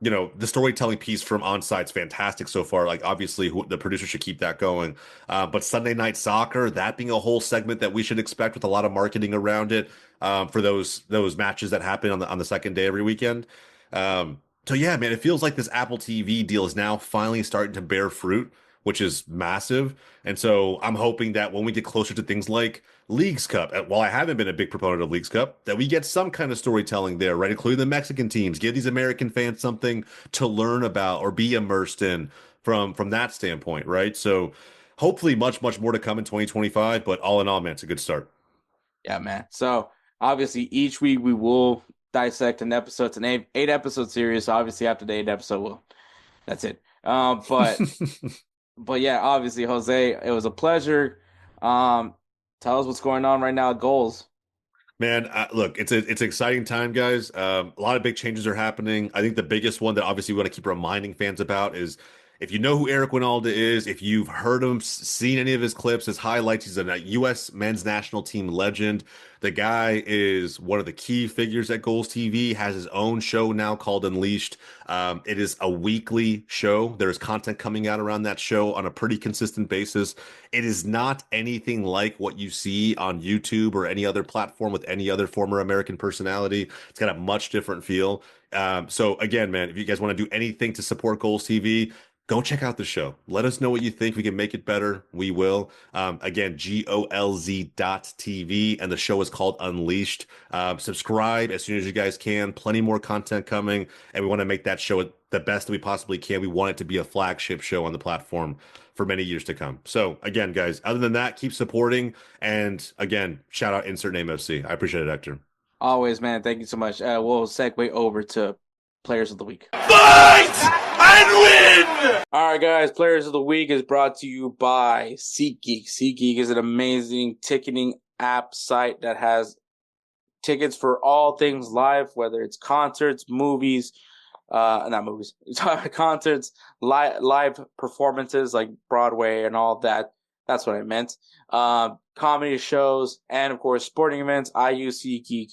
the storytelling piece from Onside's fantastic so far. Like, obviously, the producer should keep that going. But Sunday Night Soccer, that being a whole segment that we should expect with a lot of marketing around it for those matches that happen on the second day every weekend. So yeah, man, it feels like this Apple TV deal is now finally starting to bear fruit, which is massive. And so I'm hoping that when we get closer to things like Leagues Cup, while I haven't been a big proponent of Leagues Cup, that we get some kind of storytelling there, right? Including the Mexican teams, give these American fans something to learn about or be immersed in from that standpoint, right? So hopefully much, much more to come in 2025, but all in all, man, it's a good start. Yeah, man. So obviously each week we will dissect an episode. It's an 8 episode series. So obviously after the 8th episode, that's it. But yeah, obviously, Jose, it was a pleasure. Tell us what's going on right now at Goals. Man, look, it's an exciting time, guys. A lot of big changes are happening. I think the biggest one that obviously we want to keep reminding fans about is if you know who Eric Winalda is, if you've heard him, seen any of his clips, his highlights, he's a U.S. men's national team legend. The guy is one of the key figures at Goals TV, has his own show now called Unleashed. It is a weekly show. There's content coming out around that show on a pretty consistent basis. It is not anything like what you see on YouTube or any other platform with any other former American personality. It's got a much different feel. So again, man, if you guys want to do anything to support Goals TV, go check out the show. Let us know what you think. We can make it better. We will. Again, GOLZ.TV, and the show is called Unleashed. Subscribe as soon as you guys can. Plenty more content coming, and we want to make that show the best that we possibly can. We want it to be a flagship show on the platform for many years to come. So again, guys, other than that, keep supporting. And again, shout out Insert Name FC. I appreciate it, Hector. Always, man. Thank you so much. We'll segue over to Players of the Week. Fight and win! All right, guys. Players of the Week is brought to you by SeatGeek. SeatGeek is an amazing ticketing app site that has tickets for all things live, whether it's concerts, movies, not movies, concerts, live performances like Broadway and all that. That's what I meant. Comedy shows, and of course, sporting events. I use SeatGeek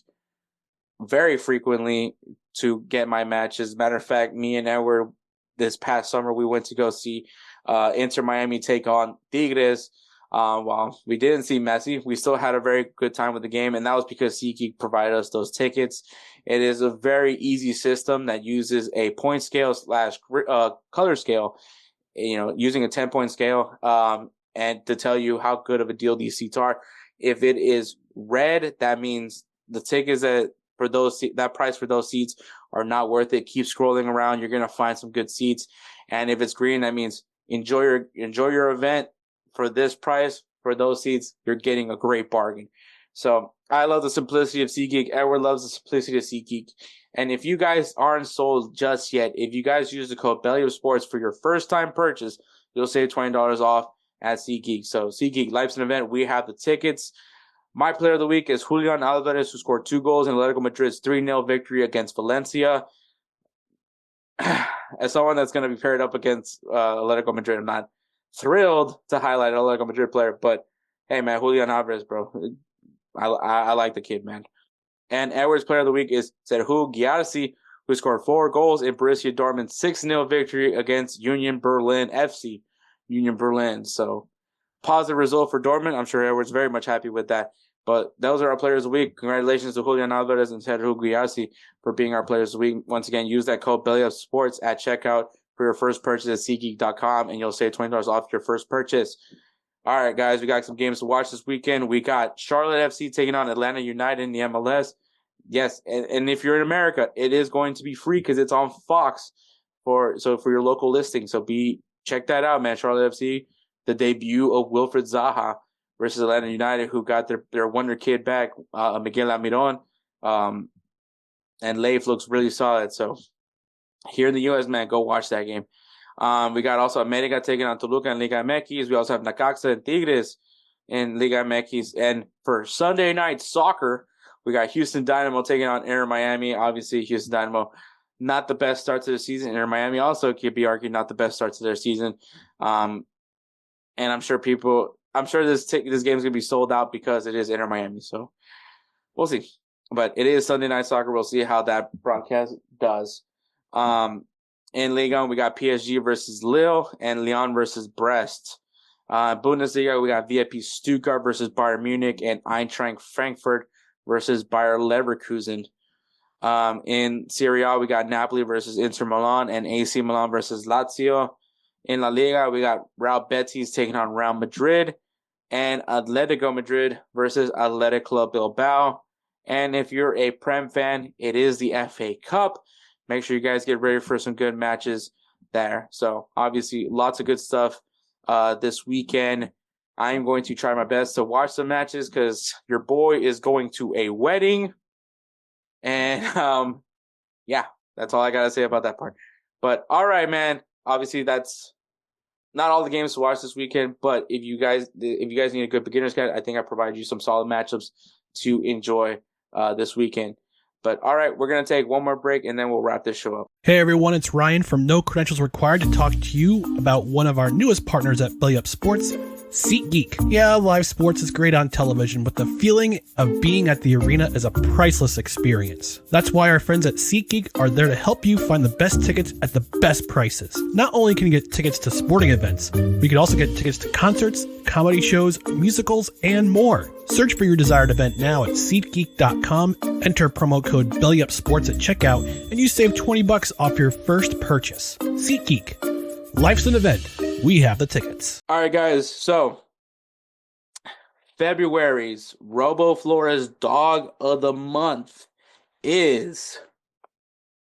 very frequently to get my matches. Matter of fact, me and Edward, this past summer, we went to go see Inter Miami take on Tigres. Well, we didn't see Messi. We still had a very good time with the game, and that was because SeatGeek provided us those tickets. It is a very easy system that uses a point scale / color scale, using a 10-point scale, and to tell you how good of a deal these seats are. If it is red, that means the tickets that price for those seats are not worth it. Keep scrolling around. You're going to find some good seats. And if it's green, that means enjoy your event. For this price, for those seats, you're getting a great bargain. So I love the simplicity of SeatGeek. Edward loves the simplicity of SeatGeek. And if you guys aren't sold just yet, if you guys use the code BellyUpSports for your first time purchase, you'll save $20 off at SeatGeek. So SeatGeek, life's an event. We have the tickets. My player of the week is Julian Alvarez, who scored 2 goals in Atletico Madrid's 3-0 victory against Valencia. As someone that's going to be paired up against Atletico Madrid, I'm not thrilled to highlight an Atletico Madrid player, but hey, man, Julian Alvarez, bro. I like the kid, man. And Edward's player of the week is Serhu Gyasi, who scored 4 goals in Borussia Dortmund's 6-0 victory against Union Berlin FC. Union Berlin. So, positive result for Dortmund. I'm sure Edward's very much happy with that. But those are our players of the week. Congratulations to Julian Alvarez and Serhu Gyasi for being our players of the week. Once again, use that code BellyUpSports at checkout for your first purchase at SeatGeek.com, and you'll save $20 off your first purchase. All right, guys, we got some games to watch this weekend. We got Charlotte FC taking on Atlanta United in the MLS. Yes, and if you're in America, it is going to be free because it's on Fox for your local listing. So check that out, man. Charlotte FC, the debut of Wilfred Zaha versus Atlanta United, who got their wonder kid back, Miguel Almiron. And Leif looks really solid. So here in the U.S., man, go watch that game. We got also America taking on Toluca in Liga MX. We also have Necaxa and Tigres in Liga MX. And for Sunday night soccer, we got Houston Dynamo taking on Inter Miami. Obviously, Houston Dynamo, not the best start to the season. Inter Miami also could be argued not the best start to their season. And I'm sure this game's going to be sold out because it is Inter Miami. So we'll see. But it is Sunday night soccer. We'll see how that broadcast does. In Liga, we got PSG versus Lille and Lyon versus Brest. Bundesliga, we got VIP Stuttgart versus Bayern Munich and Eintracht Frankfurt versus Bayer Leverkusen. In Serie A, we got Napoli versus Inter Milan and AC Milan versus Lazio. In La Liga, we got Real Betis taking on Real Madrid and Atletico Madrid versus Athletic Club Bilbao. And if you're a Prem fan, it is the FA Cup. Make sure you guys get ready for some good matches there. So, obviously, lots of good stuff this weekend. I'm going to try my best to watch some matches because your boy is going to a wedding. And, yeah, that's all I got to say about that part. But, all right, man. Obviously, that's not all the games to watch this weekend. But if you guys need a good beginner's guide, I think I provide you some solid matchups to enjoy this weekend. But all right, we're going to take one more break and then we'll wrap this show up. Hey everyone, it's Ryan from No Credentials Required to talk to you about one of our newest partners at Belly Up Sports, SeatGeek. Yeah, live sports is great on television, but the feeling of being at the arena is a priceless experience. That's why our friends at SeatGeek are there to help you find the best tickets at the best prices. Not only can you get tickets to sporting events, but you can also get tickets to concerts, comedy shows, musicals, and more. Search for your desired event now at SeatGeek.com, enter promo code BellyUpSports at checkout, and you save $20 off your first purchase. SeatGeek. Life's an event. We have the tickets. All right, guys. So, February's Robo Flores Dog of the Month is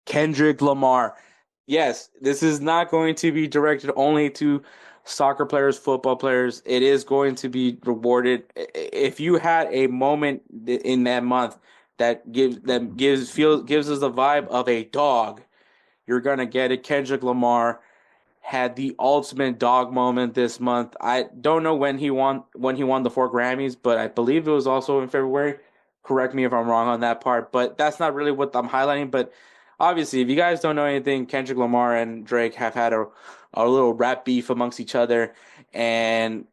Kendrick Lamar. Yes, this is not going to be directed only to soccer players, football players. It is going to be rewarded. If you had a moment in that month that gives us the vibe of a dog, you're gonna get it. Kendrick Lamar had the ultimate dog moment this month. I don't know when he won the 4 Grammys, but I believe it was also in February. Correct me if I'm wrong on that part, but that's not really what I'm highlighting. But obviously, if you guys don't know anything, Kendrick Lamar and Drake have had a little rap beef amongst each other, and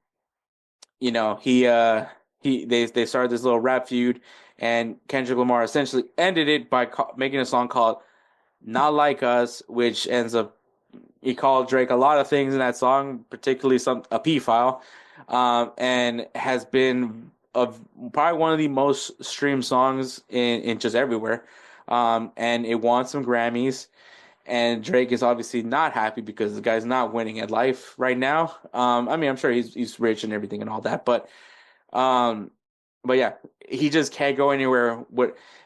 you know they started this little rap feud, and Kendrick Lamar essentially ended it by making a song called "Not Like Us," which ends up he called Drake a lot of things in that song, particularly a pedophile, and has been probably one of the most streamed songs in just everywhere. And it won some Grammys, and Drake is obviously not happy because the guy's not winning at life right now. I mean, I'm sure he's rich and everything and all that, but yeah, he just can't go anywhere.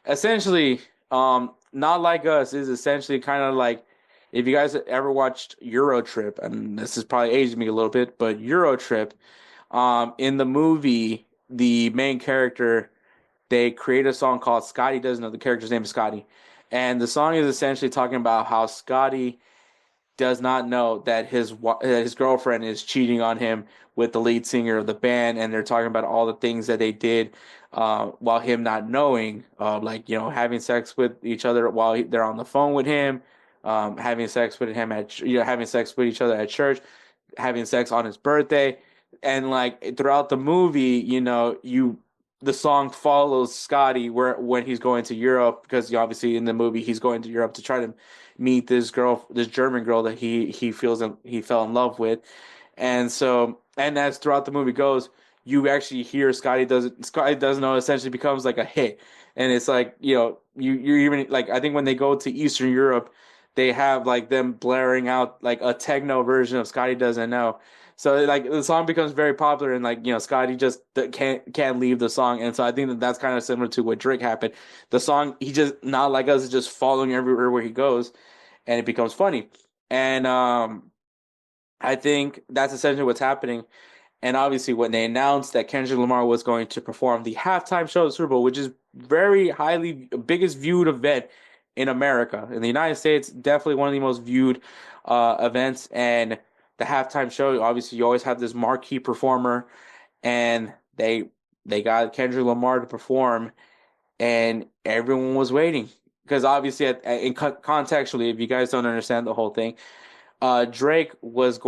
Essentially, Not Like Us is essentially kind of like, if you guys ever watched Euro Trip, and this is probably aged me a little bit, but Euro Trip, in the movie, the main character, they create a song called Scotty Doesn't Know. The character's name is Scotty. And the song is essentially talking about how Scotty does not know that his girlfriend is cheating on him with the lead singer of the band, and they're talking about all the things that they did while him not knowing, like, having sex with each other while they're on the phone with him, having sex with him having sex with each other at church, having sex on his birthday, and like throughout the movie, the song follows Scotty when he's going to Europe, because obviously in the movie he's going to Europe to try to meet this German girl that he fell in love with, and as throughout the movie goes, you actually hear Scotty Doesn't Know essentially becomes like a hit, and it's like you're even like, I think when they go to Eastern Europe, they have like them blaring out like a techno version of Scotty Doesn't Know. So like the song becomes very popular, and like Scotty just can't leave the song, and so I think that's kind of similar to what Drake happened. The song, he just Not Like Us is just following everywhere where he goes, and it becomes funny. And I think that's essentially what's happening. And obviously, when they announced that Kendrick Lamar was going to perform the halftime show of the Super Bowl, which is very highly biggest viewed event in America, in the United States, definitely one of the most viewed events, and the halftime show, obviously, you always have this marquee performer, and they got Kendrick Lamar to perform, and everyone was waiting, because obviously, contextually, if you guys don't understand the whole thing, Drake was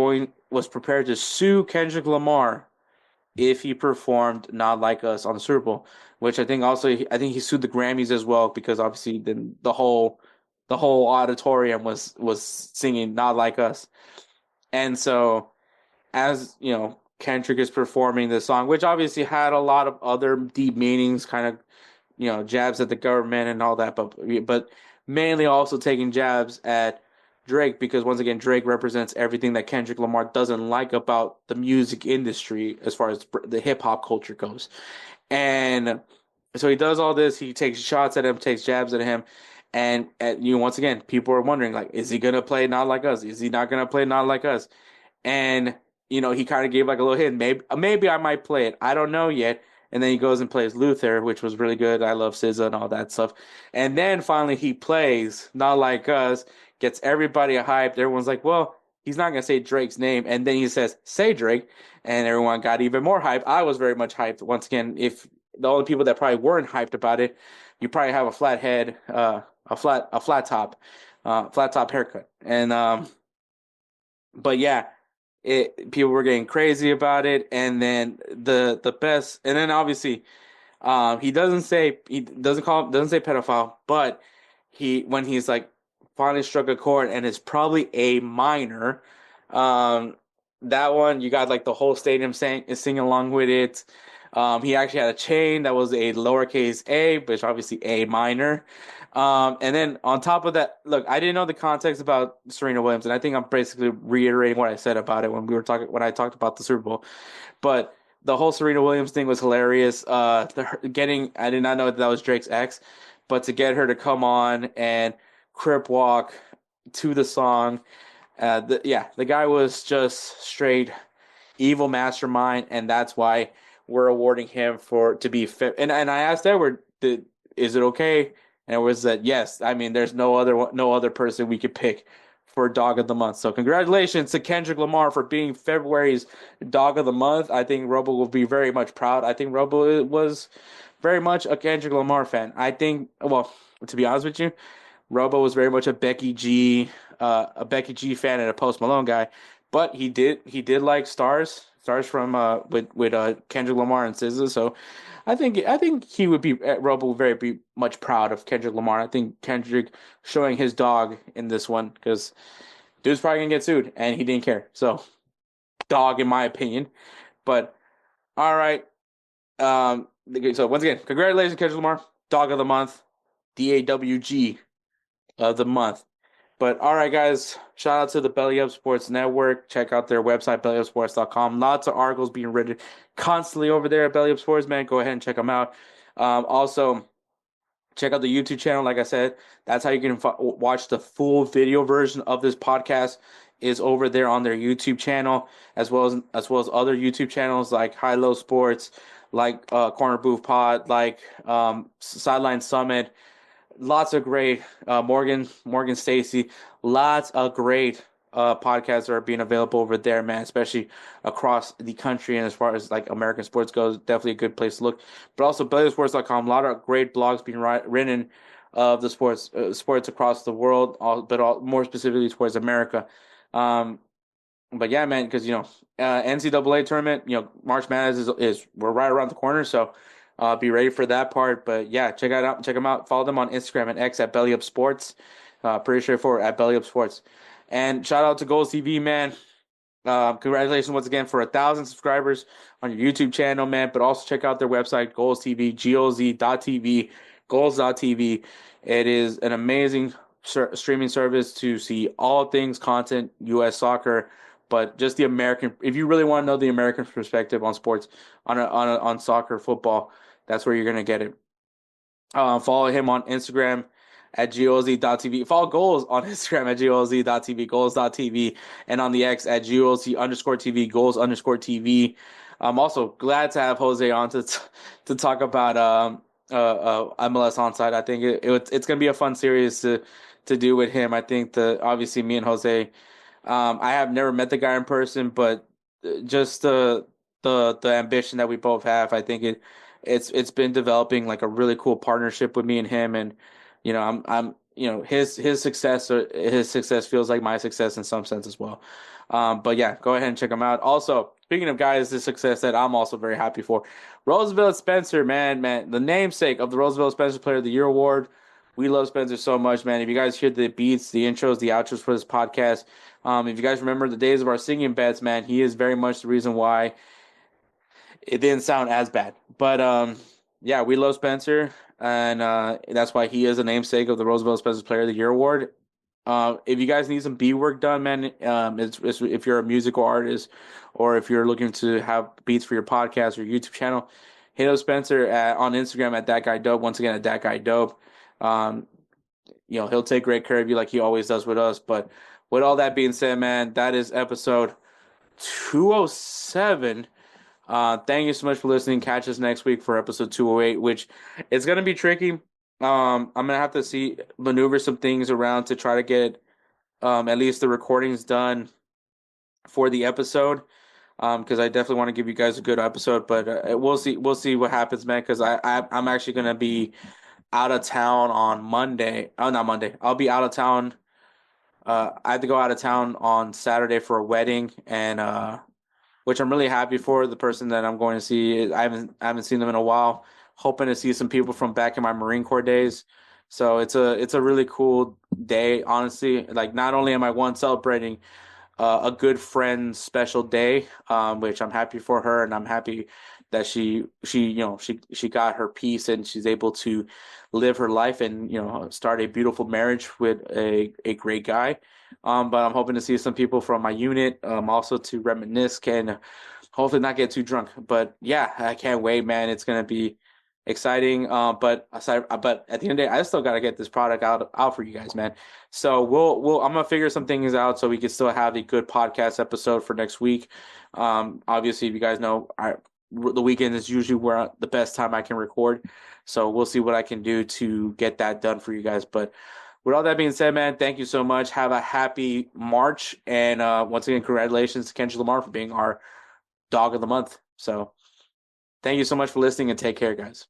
prepared to sue Kendrick Lamar if he performed Not Like Us on the Super Bowl, which I think he sued the Grammys as well, because obviously then the whole auditorium was singing Not Like Us. And so, as Kendrick is performing this song, which obviously had a lot of other deep meanings, kind of, jabs at the government and all that, but mainly also taking jabs at Drake, because once again, Drake represents everything that Kendrick Lamar doesn't like about the music industry as far as the hip hop culture goes. And so he does all this. He takes shots at him, takes jabs at him. And once again, people are wondering, like, is he gonna play Not Like Us? Is he not gonna play Not Like Us? And he kind of gave like a little hint. Maybe I might play it. I don't know yet. And then he goes and plays Luther, which was really good. I love SZA and all that stuff. And then finally he plays Not Like Us, gets everybody hyped. Everyone's like, well, he's not gonna say Drake's name. And then he says, say Drake, and everyone got even more hyped. I was very much hyped. Once again, if the only people that probably weren't hyped about it, you probably have a flat head, a flat top haircut, and but yeah, people were getting crazy about it, and then the best, and then obviously, he doesn't say pedophile, but when he's like finally struck a chord, and it's probably a minor, that one you got like the whole stadium singing along with it. He actually had a chain that was a lowercase a, which obviously a minor. And then on top of that, look, I didn't know the context about Serena Williams, and I think I'm basically reiterating what I said about it when I talked about the Super Bowl. But the whole Serena Williams thing was hilarious. I did not know that was Drake's ex, but to get her to come on and crip walk to the song, the guy was just straight evil mastermind, and that's why we're awarding him to be fit. And I asked Edward, is it okay? And it was that yes. I mean, there's no other person we could pick for Dog of the Month. So congratulations to Kendrick Lamar for being February's Dog of the Month. I think Robo will be very much proud. I think Robo was very much a Kendrick Lamar fan. I think, well, to be honest with you, Robo was very much a Becky G fan and a Post Malone guy, but he did like stars from with Kendrick Lamar and SZA. So I think he would be Robo would be much proud of Kendrick Lamar. I think Kendrick showing his dog in this one, because dude's probably gonna get sued and he didn't care. So dog in my opinion. But all right. So once again, congratulations, Kendrick Lamar, Dog of the Month, DAWG of the month. But all right, guys, shout out to the Belly Up Sports Network. Check out their website, bellyupsports.com. Lots of articles being written constantly over there at Belly Up Sports, man. Go ahead and check them out. Also, check out the YouTube channel. Like I said, that's how you can watch the full video version of this podcast is over there on their YouTube channel, as well as other YouTube channels like High Low Sports, like Corner Booth Pod, like Sideline Summit. Lots of great Morgan Stacy. Lots of great podcasts are being available over there, man. Especially across the country, and as far as like American sports goes, definitely a good place to look. But also BellyUpSports.com. A lot of great blogs being written of the sports across the world, more specifically towards America. But yeah, man, because NCAA tournament, March Madness is we're right around the corner, so. Be ready for that part. But yeah, check them out. Follow them on Instagram and X at Belly Up Sports. Pretty straightforward at Belly Up Sports. And shout out to Goals TV, man. Congratulations once again for 1,000 subscribers on your YouTube channel, man. But also check out their website, Goals TV, GOZ.TV, Goals.TV. It is an amazing streaming service to see all things content, U.S. soccer, but just the American. If you really want to know the American perspective on sports, on soccer, football, that's where you're gonna get it. Follow him on Instagram at GOZ.TV. Follow Goals on Instagram at GOZ.TV, Goals.TV, and on the X at GOZ_TV, Goals_TV. I'm also glad to have Jose on to talk about MLS Onside. I think it's gonna be a fun series to do with him. I think obviously me and Jose. I have never met the guy in person, but just the ambition that we both have, I think it's been developing like a really cool partnership with me and him, and I'm his success feels like my success in some sense as well. But yeah, go ahead and check him out. Also, speaking of guys, the success that I'm also very happy for, Roosevelt Spencer, man, the namesake of the Roosevelt Spencer Player of the Year award. We love Spencer so much, man. If you guys hear the beats, the intros, the outros for this podcast, if you guys remember the days of our singing bets, man, he is very much the reason why it didn't sound as bad. But yeah, we love Spencer, and that's why he is a namesake of the Roosevelt Spencer Player of the Year award. If you guys need some beat work done, man, it's if you're a musical artist or if you're looking to have beats for your podcast or YouTube channel, hit up Spencer on Instagram at that guy dope. Once again, at that guy dope. He'll take great care of you like he always does with us. But with all that being said, man, that is episode 207. Thank you so much for listening. Catch us next week for episode 208, which is going to be tricky. I'm going to have to maneuver some things around to try to get at least the recordings done for the episode. because I definitely want to give you guys a good episode. But we'll see what happens, man. Because I'm actually gonna be out of town on Monday. Oh, not Monday. I'll be out of town. I have to go out of town on Saturday for a wedding, and which I'm really happy for. The person that I'm going to see, I haven't seen them in a while. Hoping to see some people from back in my Marine Corps days. So it's a really cool day, honestly. Like, not only am I celebrating a good friend special day, which I'm happy for her, and I'm happy that she got her peace and she's able to live her life and start a beautiful marriage with a great guy. But I'm hoping to see some people from my unit, also to reminisce, can hopefully not get too drunk. But yeah, I can't wait, man. It's gonna be exciting. But at the end of the day, I still got to get this product out for you guys, man. So I'm gonna figure some things out so we can still have a good podcast episode for next week. Obviously, if you guys know, the weekend is usually where the best time I can record. So we'll see what I can do to get that done for you guys. But with all that being said, man, thank you so much. Have a happy March, and once again, congratulations to Kendrick Lamar for being our dog of the month. So thank you so much for listening, and take care, guys.